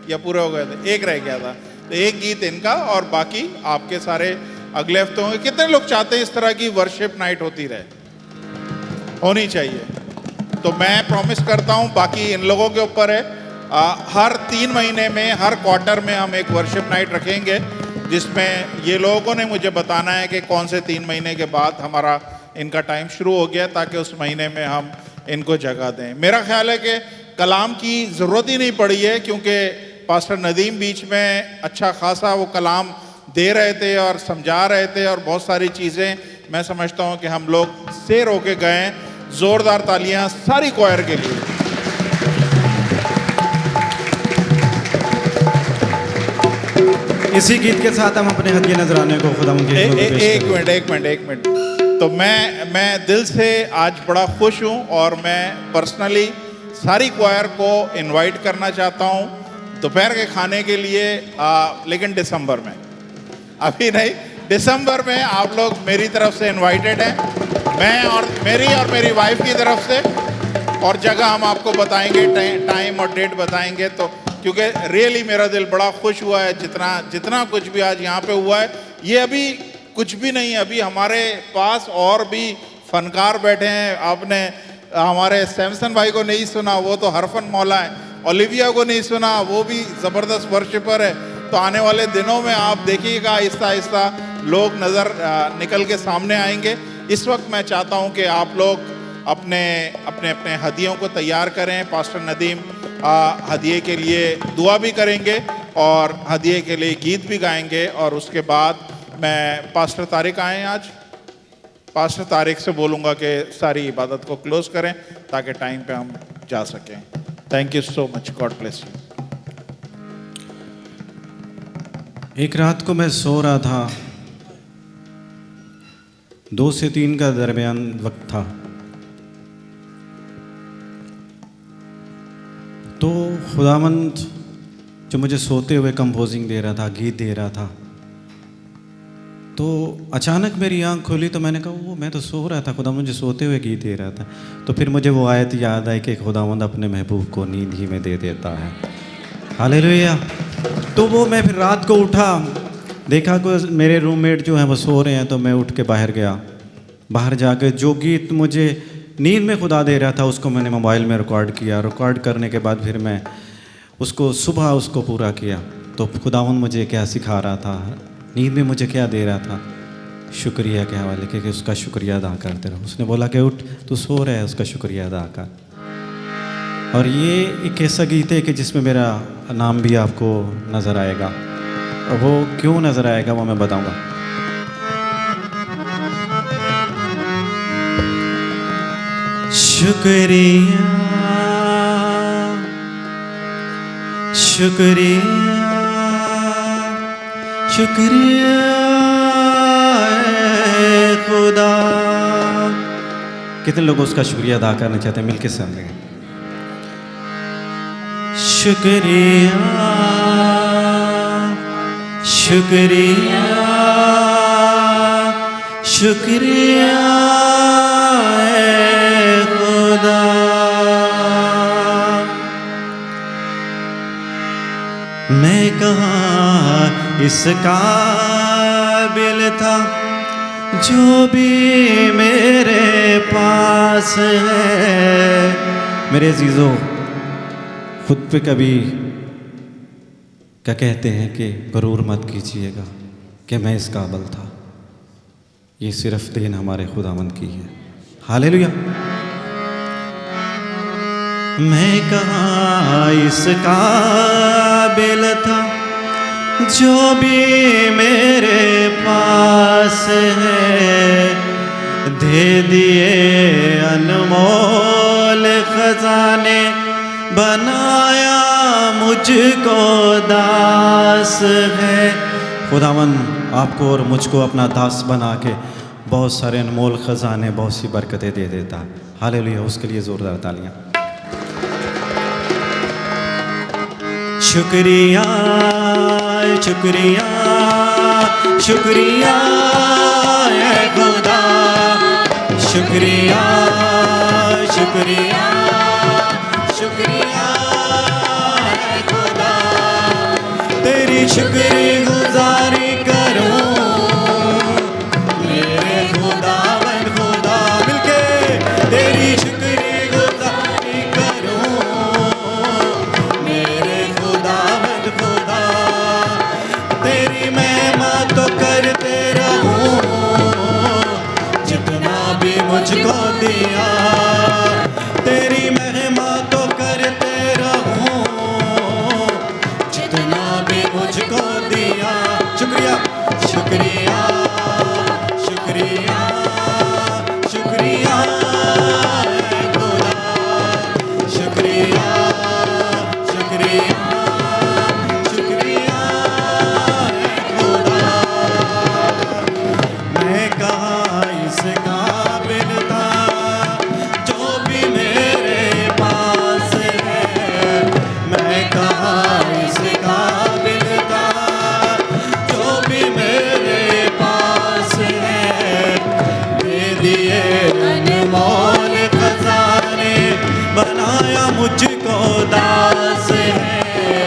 या पूरे हो गए थे? एक रह गया था, तो एक गीत इनका और बाकी आपके सारे अगले हफ्ते होंगे। कितने लोग चाहते हैं इस तरह की वर्शिप नाइट होती रहे? होनी चाहिए। तो मैं प्रॉमिस करता हूँ, बाकी इन लोगों के ऊपर है। हर 3 महीने में, हर क्वार्टर में हम एक वर्शिप नाइट रखेंगे, जिसमें ये लोगों ने मुझे बताना है कि कौन से 3 महीने के बाद हमारा इनका टाइम शुरू हो गया, ताकि उस महीने में हम इनको जगह दें। मेरा ख्याल है कि कलाम की ज़रूरत ही नहीं पड़ी है, क्योंकि पास्टर नदीम बीच में अच्छा खासा वो कलाम दे रहे थे और समझा रहे थे, और बहुत सारी चीज़ें मैं समझता हूँ कि हम लोग सेर होके गए। जोरदार तालियां सारी क्वायर के लिए। इसी गीत के साथ हम अपने हदिया नजराने को खुदा एक मिनट। तो मैं दिल से आज बड़ा खुश हूँ, और मैं पर्सनली सारी क्वायर को इनवाइट करना चाहता हूँ दोपहर के खाने के लिए, लेकिन दिसंबर में, अभी नहीं, दिसंबर में आप लोग मेरी तरफ से इनवाइटेड हैं, मैं और मेरी वाइफ की तरफ से, और जगह हम आपको बताएंगे, टाइम और डेट बताएंगे। तो क्योंकि रियली मेरा दिल बड़ा खुश हुआ है, जितना कुछ भी आज यहाँ पे हुआ है, ये अभी कुछ भी नहीं है। अभी हमारे पास और भी फनकार बैठे हैं। आपने हमारे सैमसन भाई को नहीं सुना, वो तो हरफन मौला है। ओलिविया को नहीं सुना, वो भी ज़बरदस्त वर्शिपर है। तो आने वाले दिनों में आप देखिएगा, आहिस्ता आहिस्ता लोग नज़र निकल के सामने आएंगे। इस वक्त मैं चाहता हूं कि आप लोग अपने हदियों को तैयार करें। पास्टर नदीम हदिये के लिए दुआ भी करेंगे और हदिये के लिए गीत भी गाएंगे, और उसके बाद मैं पास्टर तारिक आए आज, पास्टर तारिक से बोलूँगा कि सारी इबादत को क्लोज करें ताकि टाइम पे हम जा सकें। Thank you so much, God bless you. एक रात को मैं सो रहा था, 2 से 3 का दरमियान वक्त था, तो खुदावंद जो मुझे सोते हुए कंपोजिंग दे रहा था, गीत दे रहा था, तो अचानक मेरी आंख खुली तो मैंने कहा वो मैं तो सो रहा था, खुदा मुझे सोते हुए गीत दे रहा था। तो फिर मुझे वो आयत याद आई कि खुदावंद अपने महबूब को नींद ही में दे देता है। हालेलुया। तो वो मैं फिर रात को उठा, देखा कि मेरे रूममेट जो हैं वो सो रहे हैं, तो मैं उठ के बाहर गया। बाहर जाके जो गीत मुझे नींद में खुदा दे रहा था उसको मैंने मोबाइल में रिकॉर्ड किया। रिकॉर्ड करने के बाद फिर मैं उसको सुबह उसको पूरा किया। तो खुदावंद मुझे क्या सिखा रहा था, नींद में मुझे क्या दे रहा था, शुक्रिया के हवाले के, कि उसका शुक्रिया अदा करते रहो। उसने बोला कि उठ, तू सो रहा है, उसका शुक्रिया अदा कर। और ये एक ऐसा गीत है कि जिसमें मेरा नाम भी आपको नज़र आएगा, और वो क्यों नज़र आएगा वो मैं बताऊंगा। शुक्रिया शुक्रिया शुक्रिया खुदा, कितने लोग उसका शुक्रिया अदा करना चाहते हैं? मिलके सुन लेंगे। शुक्रिया शुक्रिया शुक्रिया ऐ खुदा, मैं कहाँ इस काबिल था जो भी मेरे पास है। मेरे अजीज़ों, खुद पे कभी क्या कहते हैं कि गरूर मत कीजिएगा कि मैं इस काबिल था। ये सिर्फ देन हमारे खुदावंद की है। हालेलुया। मैं कहाँ इस काबिल था जो भी मेरे पास है, दे दिए अनमोल खजाने, बनाया मुझको दास है। खुदावंद आपको और मुझको अपना दास बना के बहुत सारे अनमोल खजाने, बहुत सी बरकतें दे देता है। हालेलुया, उसके लिए ज़ोरदार तालियां। शुक्रिया शुक्रिया शुक्रिया ऐ खुदा, शुक्रिया शुक्रिया शुक्रिया ऐ खुदा, तेरी शुक्रगुजारी करूं मेरे खुदावंद खुदा। मिलके तेरी शुक्रगुजारी करूं मेरे खुदावंद खुदा, तेरी महिमा तो करते रहूं जितना भी मुझको दिया, तेरी महिमा तो करते रहूं जितना भी मुझको दिया। शुक्रिया शुक्रिया शुक्रिया शुक्रिया ऐ खुदा, शुक्रिया शुक्रिया शुक्रिया ऐ खुदा। मैं कहाँ इस काबिल था जो भी मेरे पास है, मैं कहाँ इस काबिल था जो भी मेरे पास है, दे दिए अनमोल खजाने, बनाया मुझको दास है,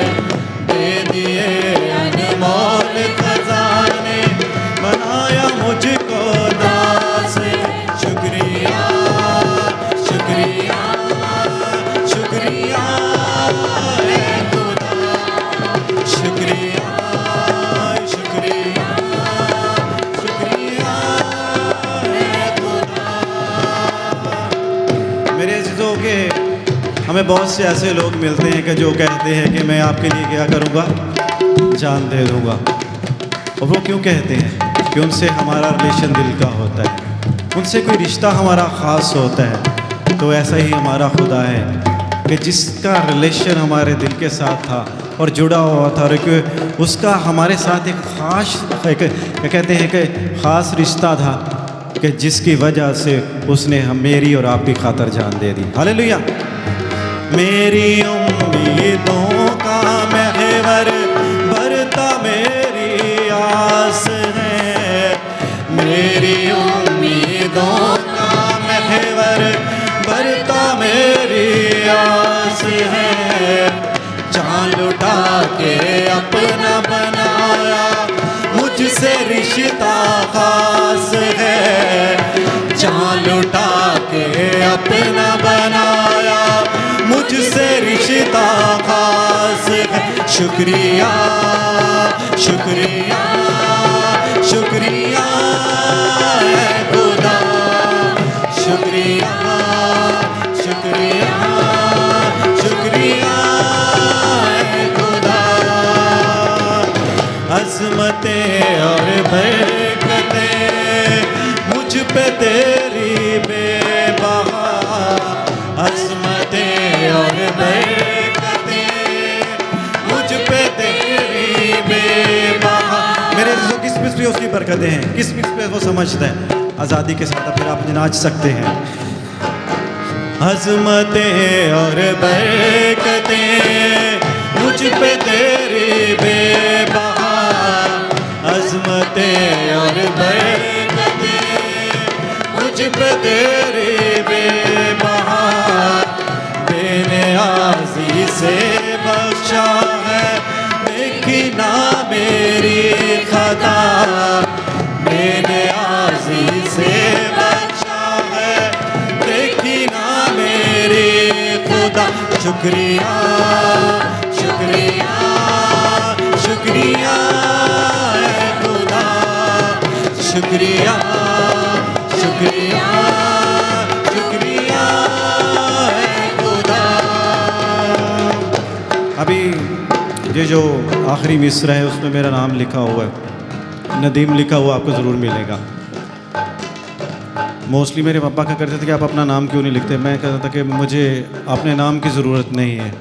दे दिए अनमोल खजाने, बनाया मुझको दास है। शुक्रिया शुक्रिया शुक्रिया ऐ खुदा, शुक्रिया शुक्रिया शुक्रिया ऐ खुदा। मेरे अज़ीज़ों के हमें बहुत से ऐसे लोग मिलते हैं कि जो कहते हैं कि मैं आपके लिए क्या करूँगा, जान दे दूँगा। और वो क्यों कहते हैं? कि उनसे हमारा रिलेशन दिल का होता है, उनसे कोई रिश्ता हमारा ख़ास होता है। तो ऐसा ही हमारा खुदा है कि जिसका रिलेशन हमारे दिल के साथ था और जुड़ा हुआ था, और कि उसका हमारे साथ एक ख़ास कहते हैं कि ख़ास रिश्ता था, कि जिसकी वजह से उसने हम मेरी और आपकी खातर जान दे दी। हालेलुया। मेरी उम्मीदों का महवर भरता मेरी आस है, मेरी उम्मीदों का महवर भरता मेरी आस है। जान लुटा के अपना बनाया, मुझसे रिश्ता खास है। जान लुटा के अपना बनाया, मुझसे रिश्ता खास है। शुक्रिया शुक्रिया शुक्रिया ऐ खुदा, शुक्रिया शुक्रिया शुक्रिया ऐ खुदा। अज़मतें और बरकतें मुझ पे तेरी बेबहा, अज़मतें और बरकतें मुझ पे तेरी बेबहा। मेरे अज़ीज़ों, किस पे उसकी बरकतें हैं, किस पे वो समझता है। आज़ादी के साथ फिर आप नाच सकते हैं। अज़मतें और बरकतें मुझ पे तेरी बेबहा, अज़मतें और बरकतें मुझ पे तेरी बेबहा, बेनियाज़ी से बख्शा है देखी ना मेरी खता, बेनियाज़ी से बख्शा है देखी ना मेरी खुदा। शुक्रिया शुक्रिया शुक्रिया है खुदा, शुक्रिया शुक्रिया शुक्रिया है खुदा। अभी ये जो आखिरी मिसरा है उसमें मेरा नाम लिखा हुआ है, नदीम लिखा हुआ आपको ज़रूर मिलेगा। मोस्टली मेरे पापा क्या करते थे कि आप अपना नाम क्यों नहीं लिखते, मैं कहता था कि मुझे अपने नाम की ज़रूरत नहीं है,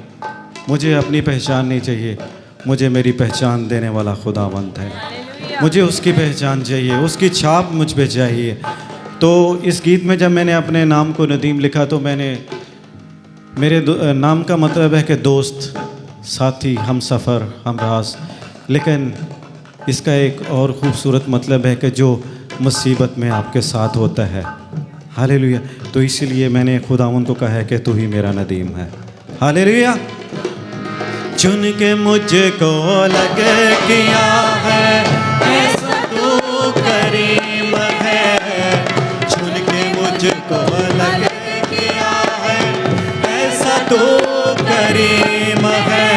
मुझे अपनी पहचान नहीं चाहिए, मुझे मेरी पहचान देने वाला खुदावंद है, मुझे उसकी पहचान चाहिए, उसकी छाप मुझ पे चाहिए। तो इस गीत में जब मैंने अपने नाम को नदीम लिखा तो मैंने मेरे नाम का मतलब है कि दोस्त, साथी, हम सफ़र, हम राज, लेकिन इसका एक और ख़ूबसूरत मतलब है कि जो मुसीबत में आपके साथ होता है। हालेलुया। तो इसीलिए मैंने खुदावंद को कहा है कि तू ही मेरा नदीम है। हालेलुया। चुन के मुझको लगे किया है ऐसा तू करीम है, चुन के मुझको लगे किया है ऐसा तू करीम है,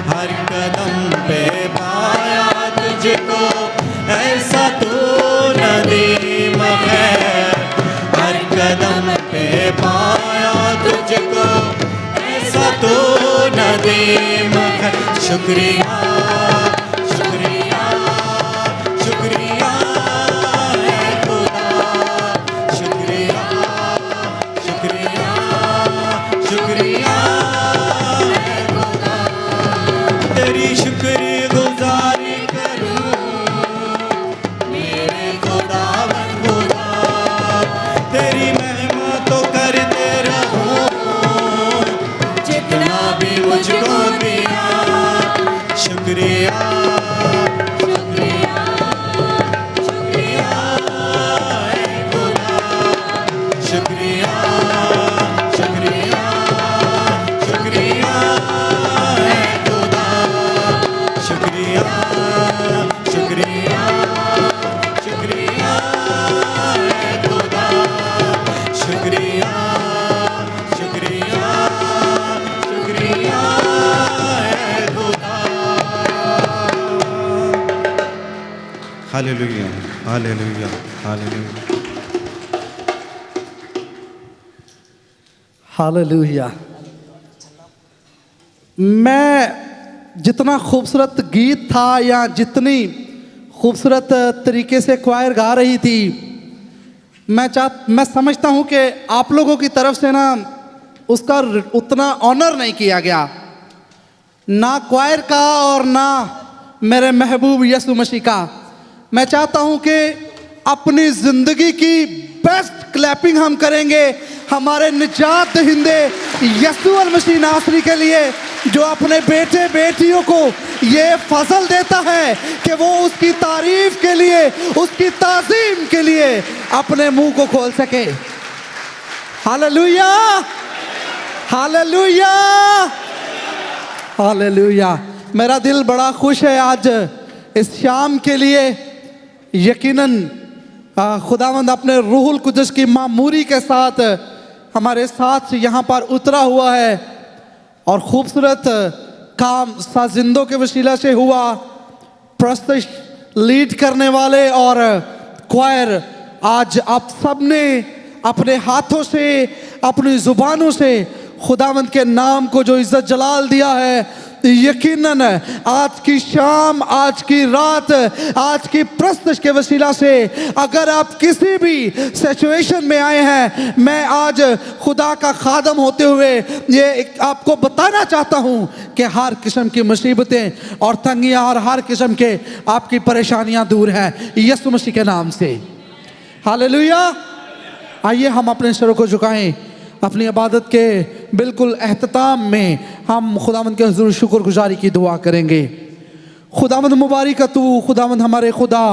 हर कदम पे पाया तुझको ऐसा तू नदीम है, हर कदम पे पाया तुझको ऐसा तू नदीम है। शुक्रिया शुक्रिया शुक्रिया है खुदा, शुक्रिया शुक्रिया शुक्रिया है खुदा, तेरी शुक्रगुजारी करूं मेरे खुदावंद खुदा, तेरी महिमा तो करते रहूं जितना भी मुझको दिया। शुक्रिया शुक्रिया शुक्रिया है खुदा, शुक्रिया शुक्रिया शुक्रिया है खुदा, शुक्रिया शुक्रिया शुक्रिया है खुदा, शुक्रिया शुक्रिया शुक्रिया है खुदा। Hallelujah hallelujah hallelujah. हालेलुया। मैं जितना खूबसूरत गीत था या जितनी खूबसूरत तरीके से क्वायर गा रही थी, मैं समझता हूँ कि आप लोगों की तरफ से ना उसका उतना ऑनर नहीं किया गया, ना क्वायर का और ना मेरे महबूब यीशु मसीह का। मैं चाहता हूँ कि अपनी ज़िंदगी की बेस्ट क्लैपिंग हम करेंगे हमारे निजात दहिंदे यीशु मसीह नासरी के लिए, जो अपने बेटे बेटियों को ये फजल देता है कि वो उसकी तारीफ के लिए, उसकी ताज़ीम के लिए अपने मुंह को खोल सके। Hallelujah hallelujah hallelujah. मेरा दिल बड़ा खुश है आज इस शाम के लिए। यकीनन खुदावंद अपने रूहुल कुदस की मामूरी के साथ हमारे साथ यहाँ पर उतरा हुआ है और खूबसूरत काम साजिंदों के वसीला से हुआ। प्रस्तुत लीड करने वाले और क्वायर, आज आप सब ने अपने हाथों से, अपनी ज़ुबानों से खुदावंद के नाम को जो इज़्ज़त जलाल दिया है, यकीनन आज की शाम, आज की रात, आज की प्रस्तुत के वसीला से अगर आप किसी भी सिचुएशन में आए हैं, मैं आज खुदा का खादम होते हुए ये आपको बताना चाहता हूँ कि हर किस्म की मुसीबतें और तंगियाँ और हर किस्म के आपकी परेशानियाँ दूर हैं यीशु मसीह के नाम से। हालेलुया। आइए हम अपने सरों को झुकाएं अपनी इबादत के बिल्कुल अहतमाम में हम खुदावंद के हुजूर शुक्रगुजारी की दुआ करेंगे। खुदावंद मुबारक है तू, खुदावंद हमारे खुदा,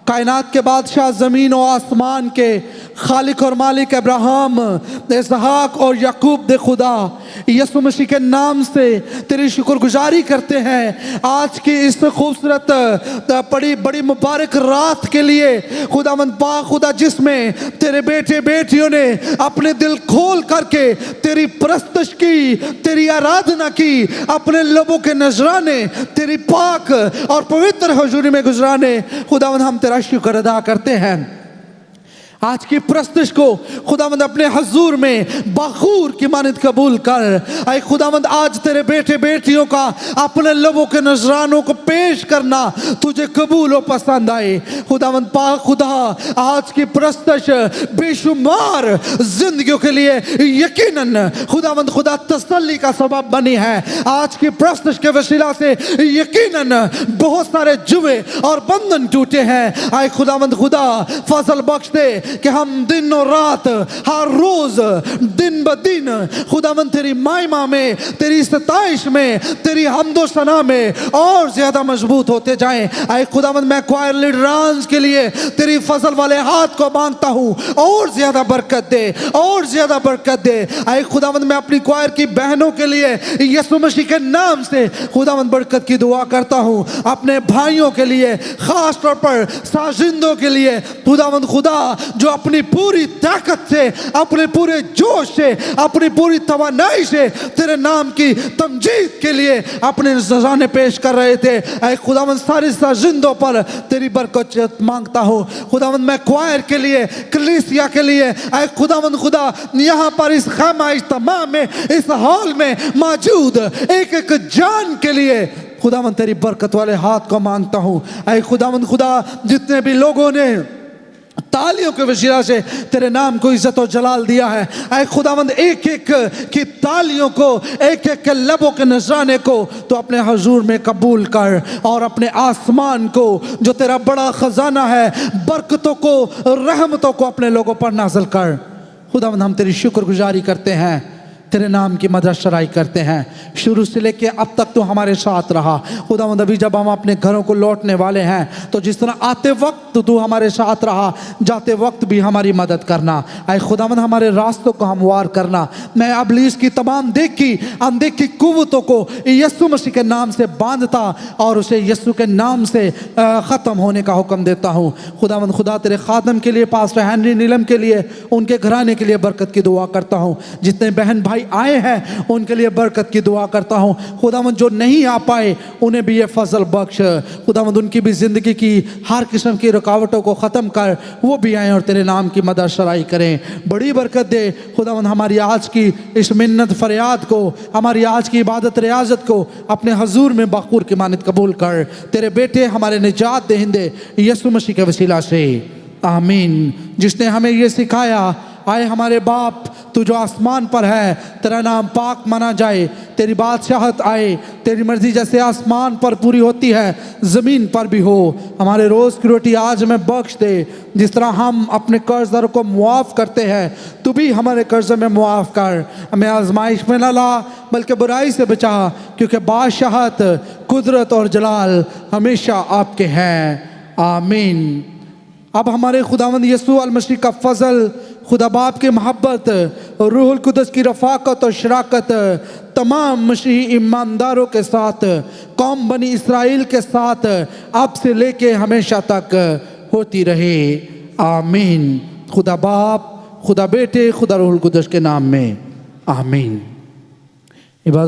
कायनात के बादशाह, ज़मीन और आसमान के खालिक और मालिक, अब्राहम, इसहाक और याकूब दे खुदा, यीशु मसीह के नाम से तेरी शुक्रगुजारी करते हैं आज की इस खूबसूरत बड़ी मुबारक रात के लिए। खुदावंद पाक खुदा, जिसमें तेरे बेटे बेटियों ने अपने दिल खोल करके तेरी परस्तश की, तेरी आराधना की, अपने लोगों के नजराने तेरी पाक और पवित्र हुजूरी में गुजराने, खुदावंद हम तेरा शुक्र अदा करते हैं। आज की प्रस्तुश को खुदावंद अपने हजूर में बखूर की मानद कबूल कर। आए खुदावंद, आज तेरे बेटे बेटियों का अपने लोगों के नजरानों को पेश करना तुझे कबूल और पसंद आए। खुदावंद पाक खुदा, आज की प्रस्तुश बेशुमार जिंदगियों के लिए यकीनन खुदावंद खुदा तसल्ली का सबब बनी है। आज की प्रस्तुश के वसीला से यकीनन बहुत सारे जुए और बंधन टूटे हैं। आए खुदावंद खुदा, फजल बख्श दे कि हम दिन और रात, हर रोज, दिन ब दिन खुदावंद तेरी महिमा में, तेरी सताइश में, तेरी हमदो सना में और ज्यादा मजबूत होते जाएं। आए खुदावंद, मैं क्वायर लीडरांस के लिए तेरी फजल वाले हाथ को मांगता हूँ, और ज्यादा बरकत दे, और ज्यादा बरकत दे। आए खुदावंद, मैं अपनी क्वायर की बहनों के लिए यीशु मसीह के नाम से खुदावंद बरकत की दुआ करता हूँ। अपने भाइयों के लिए, खास तौर पर साजिंदों के लिए खुदावंद खुदा, जो अपनी पूरी ताकत से, अपने पूरे जोश से, अपनी पूरी तवानाई से तेरे नाम की तमजीद के लिए अपने नज़राने पेश कर रहे थे। ऐ खुदावंद, सारी साजिंदों पर तेरी बरकत मांगता हूँ। खुदावंद, मैं क्वायर के लिए, कलीसिया के लिए, ऐ खुदावंद खुदा, यहाँ पर इस खैमा इज्तिमा में, इस हॉल में मौजूद एक एक जान के लिए खुदावंद तेरी बरकत वाले हाथ को मांगता हूँ। ऐ खुदावंद खुदा, जितने भी लोगों ने तालियों के वसीला से तेरे नाम को इज्जत और जलाल दिया है, ऐ खुदावंद एक एक की तालियों को, एक एक के लबों के नजराने को तो अपने हजूर में कबूल कर, और अपने आसमान को जो तेरा बड़ा खजाना है, बरकतों को, रहमतों को अपने लोगों पर नाज़िल कर। खुदावंद, हम तेरी शुक्रगुजारी करते हैं, तेरे नाम की मदद शराई करते हैं। शुरू से लेके अब तक तो हमारे साथ रहा खुदावंद। अभी जब हम अपने घरों को लौटने वाले हैं तो जिस तरह आते वक्त तू हमारे साथ रहा, जाते वक्त भी हमारी मदद करना। ऐ खुदावंद, हमारे रास्तों को हमवार करना। मैं इब्लीस की तमाम अनदेखी कुव्वतों को यीशु मसीह के नाम से बांधता और उसे यीशु के नाम से ख़त्म होने का हुक्म देता हूँ। खुदावंद खुदा, तेरे खादम के लिए, पास्टर हेनरी नीलम के लिए, उनके घराने के लिए बरकत की दुआ करता हूँ। जितने बहन भाई आए हैं उनके लिए बरकत की दुआ करता हूं। खुदावंद, जो नहीं आ पाए उन्हें भी ये फजल बख्श। खुदावंद, उनकी भी जिंदगी की हर किस्म की रुकावटों को ख़त्म कर, वो भी आए और तेरे नाम की मदद शराई करें। बड़ी बरकत दे खुदावंद। हमारी आज की इस मिन्नत फरियाद को, हमारी आज की इबादत रियाजत को अपने हजूर में बखूर की मानद कबूल कर। तेरे बेटे हमारे निजात देहिंदे यीशु मसीह के वसीला से, आमीन। जिसने हमें ये सिखाया, आए हमारे बाप, तू जो आसमान पर है, तेरा नाम पाक माना जाए, तेरी बादशाहत आए, तेरी मर्जी जैसे आसमान पर पूरी होती है ज़मीन पर भी हो। हमारे रोज़ की रोटी आज हमें बख्श दे, जिस तरह हम अपने कर्जदारों को मुआफ़ करते हैं, तू भी हमारे कर्ज में मुआफ़ कर। हमें आजमाइश में न ला, बल्कि बुराई से बचा, क्योंकि बादशाहत, कुदरत और जलाल हमेशा आपके हैं, आमीन। अब हमारे खुदावंद यीशु अल मसीह का फजल, खुदा बाप की मोहब्बत, रूहुल कुदस की रफ़ाकत और शराकत तमाम मसीही ईमानदारों के साथ, कौम बनी इसराइल के साथ अब से लेके हमेशा तक होती रहे, आमीन। खुदा बाप, खुदा बेटे, खुदा रूहुल कुदस के नाम में, आमीन। इबादत